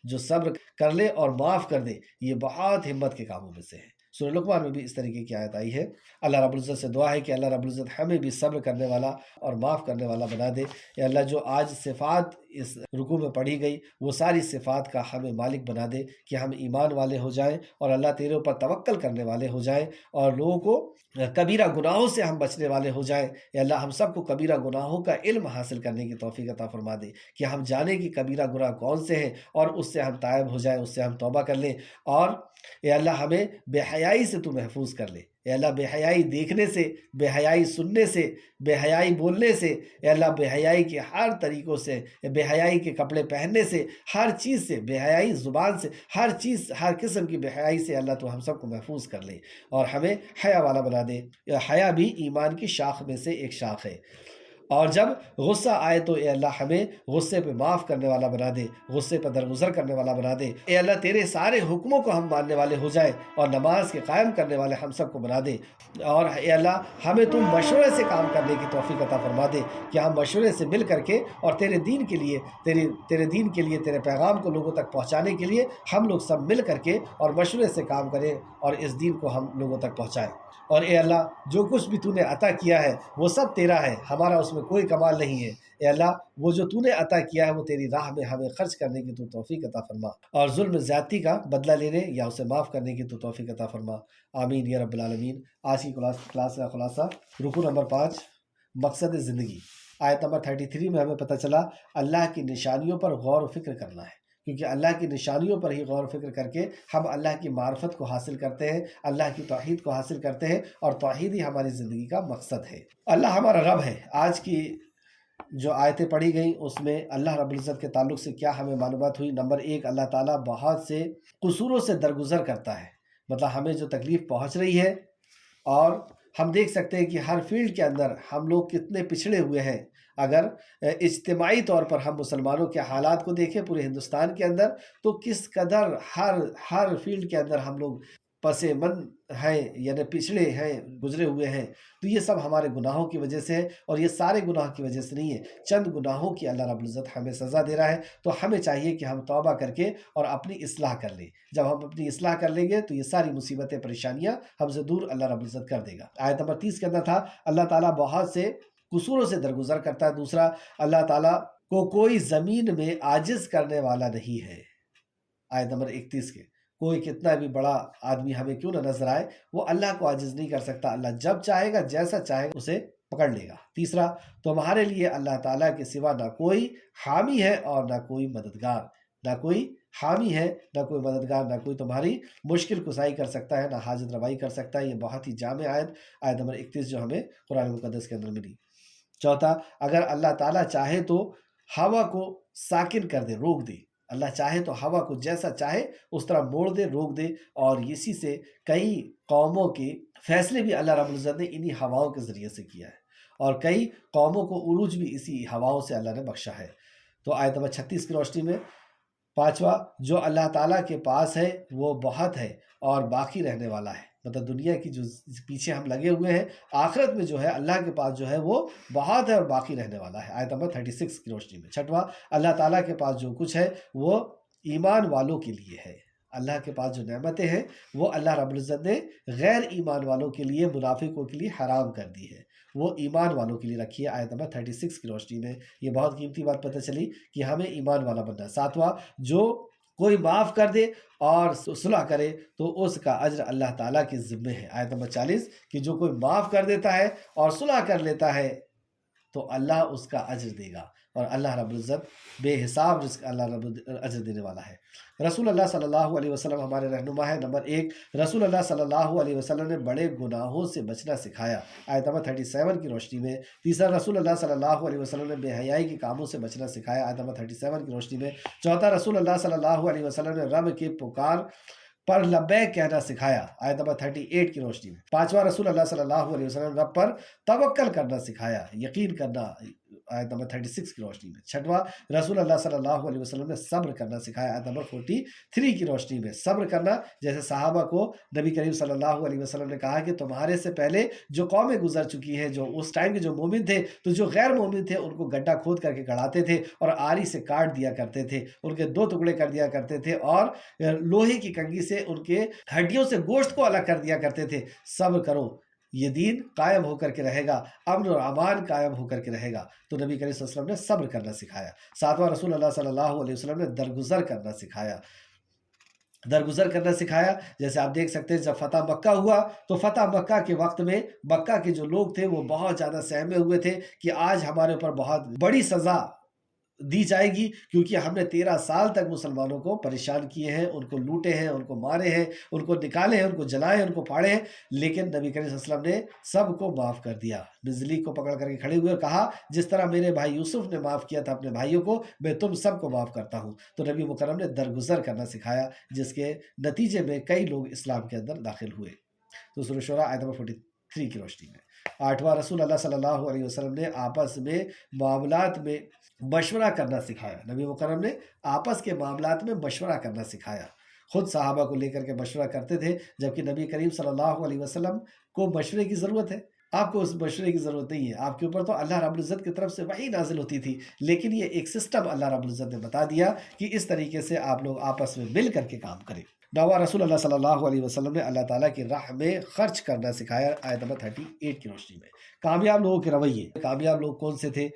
جو صبر کر لے اور معاف کر دے یہ بہت ہمت کے کاموں میں سے ہے. سورہ لقمان میں بھی اس طریقے کی آیت آئی ہے. اللہ رب العزت سے دعا ہے کہ اللہ رب العزت ہمیں بھی صبر کرنے والا اور معاف کرنے والا بنا دے. یا اللہ جو آج صفات اس رکوع میں پڑھی گئی وہ ساری صفات کا ہمیں مالک بنا دے کہ ہم ایمان والے ہو جائیں اور اللہ تیرے اوپر توکل کرنے والے ہو جائیں اور لوگوں کو کبیرہ گناہوں سے ہم بچنے والے ہو جائیں. یا اللہ ہم سب کو کبیرہ گناہوں کا علم حاصل کرنے کی توفیق عطا فرما دے کہ ہم جانیں کہ کبیرہ گناہ کون سے ہیں اور اس سے ہم تائب ہو جائیں، اس سے ہم توبہ کر لیں. اور اے اللہ ہمیں بے حیائی سے تو محفوظ کر لے. اے اللہ بے حیائی دیکھنے سے، بے حیائی سننے سے، بے حیائی بولنے سے، اے اللہ بے حیائی کے ہر طریقوں سے، بے حیائی کے کپڑے پہننے سے، ہر چیز سے، بے حیائی زبان سے، ہر چیز، ہر قسم کی بے حیائی سے اللہ تو ہم سب کو محفوظ کر لے اور ہمیں حیا والا بنا دے. حیا بھی ایمان کی شاخ میں سے ایک شاخ ہے. اور جب غصہ آئے تو اے اللہ ہمیں غصے پہ معاف کرنے والا بنا دے، غصے پہ درگزر کرنے والا بنا دے. اے اللہ تیرے سارے حکموں کو ہم ماننے والے ہو جائیں اور نماز کے قائم کرنے والے ہم سب کو بنا دے. اور اے اللہ ہمیں تو مشورے سے کام کرنے کی توفیق عطا فرما دے کہ ہم مشورے سے مل کر کے اور تیرے دین کے لیے، تیرے دین کے لیے، تیرے پیغام کو لوگوں تک پہنچانے کے لیے ہم لوگ سب مل کر کے اور مشورے سے کام کریں اور اس دین کو ہم لوگوں تک پہنچائیں. اور اے اللہ جو کچھ بھی تو نے عطا کیا ہے وہ سب تیرا ہے، ہمارا اس میں کوئی کمال نہیں ہے. اے اللہ وہ جو تو نے عطا کیا ہے وہ تیری راہ میں ہمیں خرچ کرنے کی تو توفیق عطا فرما اور ظلم زیادتی کا بدلہ لینے یا اسے معاف کرنے کی تو توفیق عطا فرما. آمین یا رب العالمین. آج کی کلاس کا خلاصہ رکوع نمبر 5 مقصد زندگی. آیت نمبر 33 میں ہمیں پتہ چلا اللہ کی نشانیوں پر غور و فکر کرنا ہے، کیونکہ اللہ کی نشانیوں پر ہی غور و فکر کر کے ہم اللہ کی معرفت کو حاصل کرتے ہیں، اللہ کی توحید کو حاصل کرتے ہیں اور توحید ہی ہماری زندگی کا مقصد ہے. اللہ ہمارا رب ہے. آج کی جو آیتیں پڑھی گئیں اس میں اللہ رب العزت کے تعلق سے کیا ہمیں معلومات ہوئی؟ نمبر 1، اللہ تعالیٰ بہت سے قصوروں سے درگزر کرتا ہے. مطلب ہمیں جو تکلیف پہنچ رہی ہے، اور ہم دیکھ سکتے ہیں کہ ہر فیلڈ کے اندر ہم لوگ کتنے پچھڑے ہوئے ہیں. اگر اجتماعی طور پر ہم مسلمانوں کے حالات کو دیکھیں پورے ہندوستان کے اندر تو کس قدر ہر فیلڈ کے اندر ہم لوگ پس من ہیں یعنی پچھڑے ہیں، گزرے ہوئے ہیں، تو یہ سب ہمارے گناہوں کی وجہ سے ہے، اور یہ سارے گناہ کی وجہ سے نہیں ہے، چند گناہوں کی اللہ رب العزت ہمیں سزا دے رہا ہے۔ تو ہمیں چاہیے کہ ہم توبہ کر کے اور اپنی اصلاح کر لیں۔ جب ہم اپنی اصلاح کر لیں گے تو یہ ساری مصیبتیں، پریشانیاں ہم سے دور اللہ رب العزت کر دے گا۔ آیت نمبر 30 کے اندر تھا اللہ تعالیٰ بہت سے قصوروں سے درگزر کرتا ہے۔ دوسرا، اللہ تعالیٰ کو کوئی زمین میں عاجز کرنے والا نہیں ہے۔ آیت نمبر 31 کے، کوئی کتنا بھی بڑا آدمی ہمیں کیوں نہ نظر آئے، وہ اللہ کو عاجز نہیں کر سکتا۔ اللہ جب چاہے گا، جیسا چاہے گا، اسے پکڑ لے گا۔ تیسرا، تمہارے لیے اللہ تعالیٰ کے سوا نہ کوئی حامی ہے اور نہ کوئی مددگار، نہ کوئی حامی ہے، نہ کوئی مددگار، نہ کوئی تمہاری مشکل کشائی کر سکتا ہے، نہ حاجت روائی کر سکتا ہے۔ یہ بہت ہی جامع آیت نمبر 31 جو ہمیں قرآن مقدس کے اندر ملی۔ چوتھا، اگر اللہ تعالیٰ چاہے تو ہوا کو ساکن کر دے، روک دے۔ اللہ چاہے تو ہوا کو جیسا چاہے اس طرح موڑ دے، روک دے، اور اسی سے کئی قوموں کے فیصلے بھی اللہ رب العزت نے انہی ہواؤں کے ذریعے سے کیا ہے، اور کئی قوموں کو عروج بھی اسی ہواؤں سے اللہ نے بخشا ہے۔ تو آیت نمبر 36 کی روشنی میں پانچواں، جو اللہ تعالیٰ کے پاس ہے وہ بہت ہے اور باقی رہنے والا ہے۔ مطلب دنیا کی جو پیچھے ہم لگے ہوئے ہیں، آخرت میں جو ہے اللہ کے پاس جو ہے وہ بہت ہے اور باقی رہنے والا ہے۔ آیت نمبر 36 کی روشنی میں چھٹواں، اللہ تعالیٰ کے پاس جو کچھ ہے وہ ایمان والوں کے لیے ہے۔ اللہ کے پاس جو نعمتیں ہیں وہ اللہ رب العزت نے غیر ایمان والوں کے لیے، منافقوں کے لیے حرام کر دی ہے، وہ ایمان والوں کے لیے رکھی ہے۔ آیت نمبر 36 کی روشنی میں یہ بہت قیمتی بات پتہ چلی کہ ہمیں ایمان والا بننا ہے۔ ساتواں، جو کوئی معاف کر دے اور صلح کرے تو اس کا اجر اللہ تعالیٰ کے ذمے ہے۔ آیت نمبر 40، کہ جو کوئی معاف کر دیتا ہے اور صلح کر لیتا ہے تو اللہ اس کا اجر دے گا، اور اللہ رب العزت بے حساب رزق اللہ رب اجر دینے والا ہے۔ رسول اللہ صلی اللہ علیہ وسلم ہمارے رہنما ہے۔ نمبر 1، رسول اللہ صلی اللہ علیہ وسلم نے بڑے گناہوں سے بچنا سکھایا۔ آیت نمبر 37 کی روشنی میں۔ تیسرا، رسول اللہ صلی اللہ علیہ وسلم نے بے حیائی کے کاموں سے بچنا سکھایا۔ آیت نمبر 37 کی روشنی میں۔ چوتھا، رسول اللہ صلی اللہ علیہ وسلم نے رب کی پکار پر لبیک کہنا سکھایا۔ آیت نمبر 38 کی روشنی میں۔ پانچواں، رسول اللہ صلی اللہ علیہ وسلم نے رب پر توکل کرنا سکھایا، یقین کرنا۔ آیت نمبر 36 کی روشنی میں۔ چھٹواں، رسول اللہ صلی اللہ علیہ وسلم نے صبر کرنا سکھایا۔ آیت نمبر 43 کی روشنی میں۔ صبر کرنا، جیسے صحابہ کو نبی کریم صلی اللہ علیہ وسلم نے کہا کہ تمہارے سے پہلے جو قومیں گزر چکی ہیں، جو اس ٹائم کے جو مومن تھے، تو جو غیر مومن تھے ان کو گڈھا کھود کر کے گڑاتے تھے اور آری سے کاٹ دیا کرتے تھے، ان کے 2 ٹکڑے کر دیا کرتے تھے، اور لوہے کی کنگھی سے ان کے ہڈیوں سے گوشت کو الگ کر دیا کرتے تھے۔ صبر کرو، یہ دین قائم ہو کر کے رہے گا، امن اور امان قائم ہو کر کے رہے گا۔ تو نبی کریم صلی اللہ علیہ وسلم نے صبر کرنا سکھایا۔ ساتواں، رسول اللہ صلی اللہ علیہ وسلم نے درگزر کرنا سکھایا۔ درگزر کرنا سکھایا، جیسے آپ دیکھ سکتے ہیں جب فتح مکہ ہوا تو فتح مکہ کے وقت میں مکہ کے جو لوگ تھے وہ بہت زیادہ سہمے ہوئے تھے کہ آج ہمارے اوپر بہت بڑی سزا دی جائے گی، کیونکہ ہم نے 13 سال تک مسلمانوں کو پریشان کیے ہیں، ان کو لوٹے ہیں، ان کو مارے ہیں، ان کو نکالے ہیں، ان کو جلائے ہیں، ان کو پھاڑے ہیں، لیکن نبی کریم صلی اللہ علیہ وسلم نے سب کو معاف کر دیا۔ بجلی کو پکڑ کر کے کھڑے ہوئے اور کہا جس طرح میرے بھائی یوسف نے معاف کیا تھا اپنے بھائیوں کو، میں تم سب کو معاف کرتا ہوں۔ تو نبی مکرم نے درگزر کرنا سکھایا، جس کے نتیجے میں کئی لوگ اسلام کے اندر داخل ہوئے۔ تو سورہ شورى آیت نمبر 43 کی روشنی میں۔ آٹھواں، رسول اللہ صلی اللہ علیہ وسلم نے آپس میں معاملات میں مشورہ کرنا سکھایا۔ نبی مکرم نے آپس کے معاملات میں مشورہ کرنا سکھایا، خود صحابہ کو لے کر کے مشورہ کرتے تھے، جبکہ نبی کریم صلی اللہ علیہ وسلم کو مشورے کی ضرورت ہے، آپ کو اس مشورے کی ضرورت نہیں ہے۔ آپ کے اوپر تو اللہ رب العزت کی طرف سے وحی نازل ہوتی تھی، لیکن یہ ایک سسٹم اللہ رب العزت نے بتا دیا کہ اس طریقے سے آپ لوگ آپس میں مل کر کے کام کریں۔ نواں، رسول اللہ صلی اللہ علیہ وسلم نے اللہ تعالیٰ کی راہ میں خرچ کرنا سکھایا۔ آیت نمبر 38 کی روشنی میں۔ کامیاب لوگوں کے رویے، کامیاب لوگ کون سے تھے؟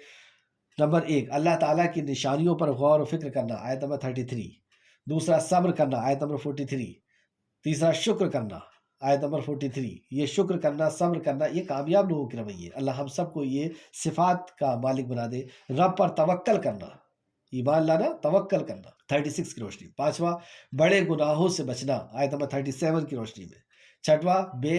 نمبر 1، اللہ تعالیٰ کی نشانیوں پر غور و فکر کرنا۔ آیت نمبر 33۔ دوسرا، صبر کرنا۔ آیت نمبر 43۔ تیسرا، شکر کرنا۔ آیت نمبر 43۔ یہ شکر کرنا، صبر کرنا، یہ کامیاب لوگوں کے رویے۔ اللہ ہم سب کو یہ صفات کا مالک بنا دے۔ رب پر توکل کرنا، ایمان لانا، توکل کرنا۔ 36 کی روشنی۔ پانچواں، بڑے گناہوں سے بچنا۔ آیت نمبر 37 کی روشنی میں۔ چھٹواں، بے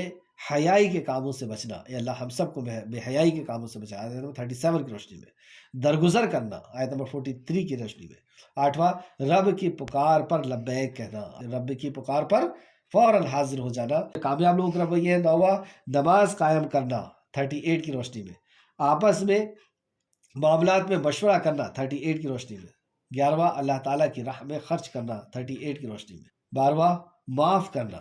حیائی کے کاموں سے بچنا، اے اللہ ہم سب کو بے حیائی کے کاموں سے بچا۔ آیت نمبر 37 کی روشنی میں۔ درگزر کرنا، آیت نمبر 43 کی روشنی میں۔ آٹھواں، رب کی پکار پر لبیک کہنا، رب کی پکار پر فوراً حاضر ہو جانا، کامیاب لوگوں کا رویہ ہے۔ نوواں، نماز قائم کرنا، 38 کی روشنی میں۔ آپس میں معاملات میں مشورہ کرنا، 38 کی روشنی میں۔ 11واں، اللہ تعالیٰ کی راہ میں خرچ کرنا، 38 کی روشنی میں۔ 12واں، معاف کرنا،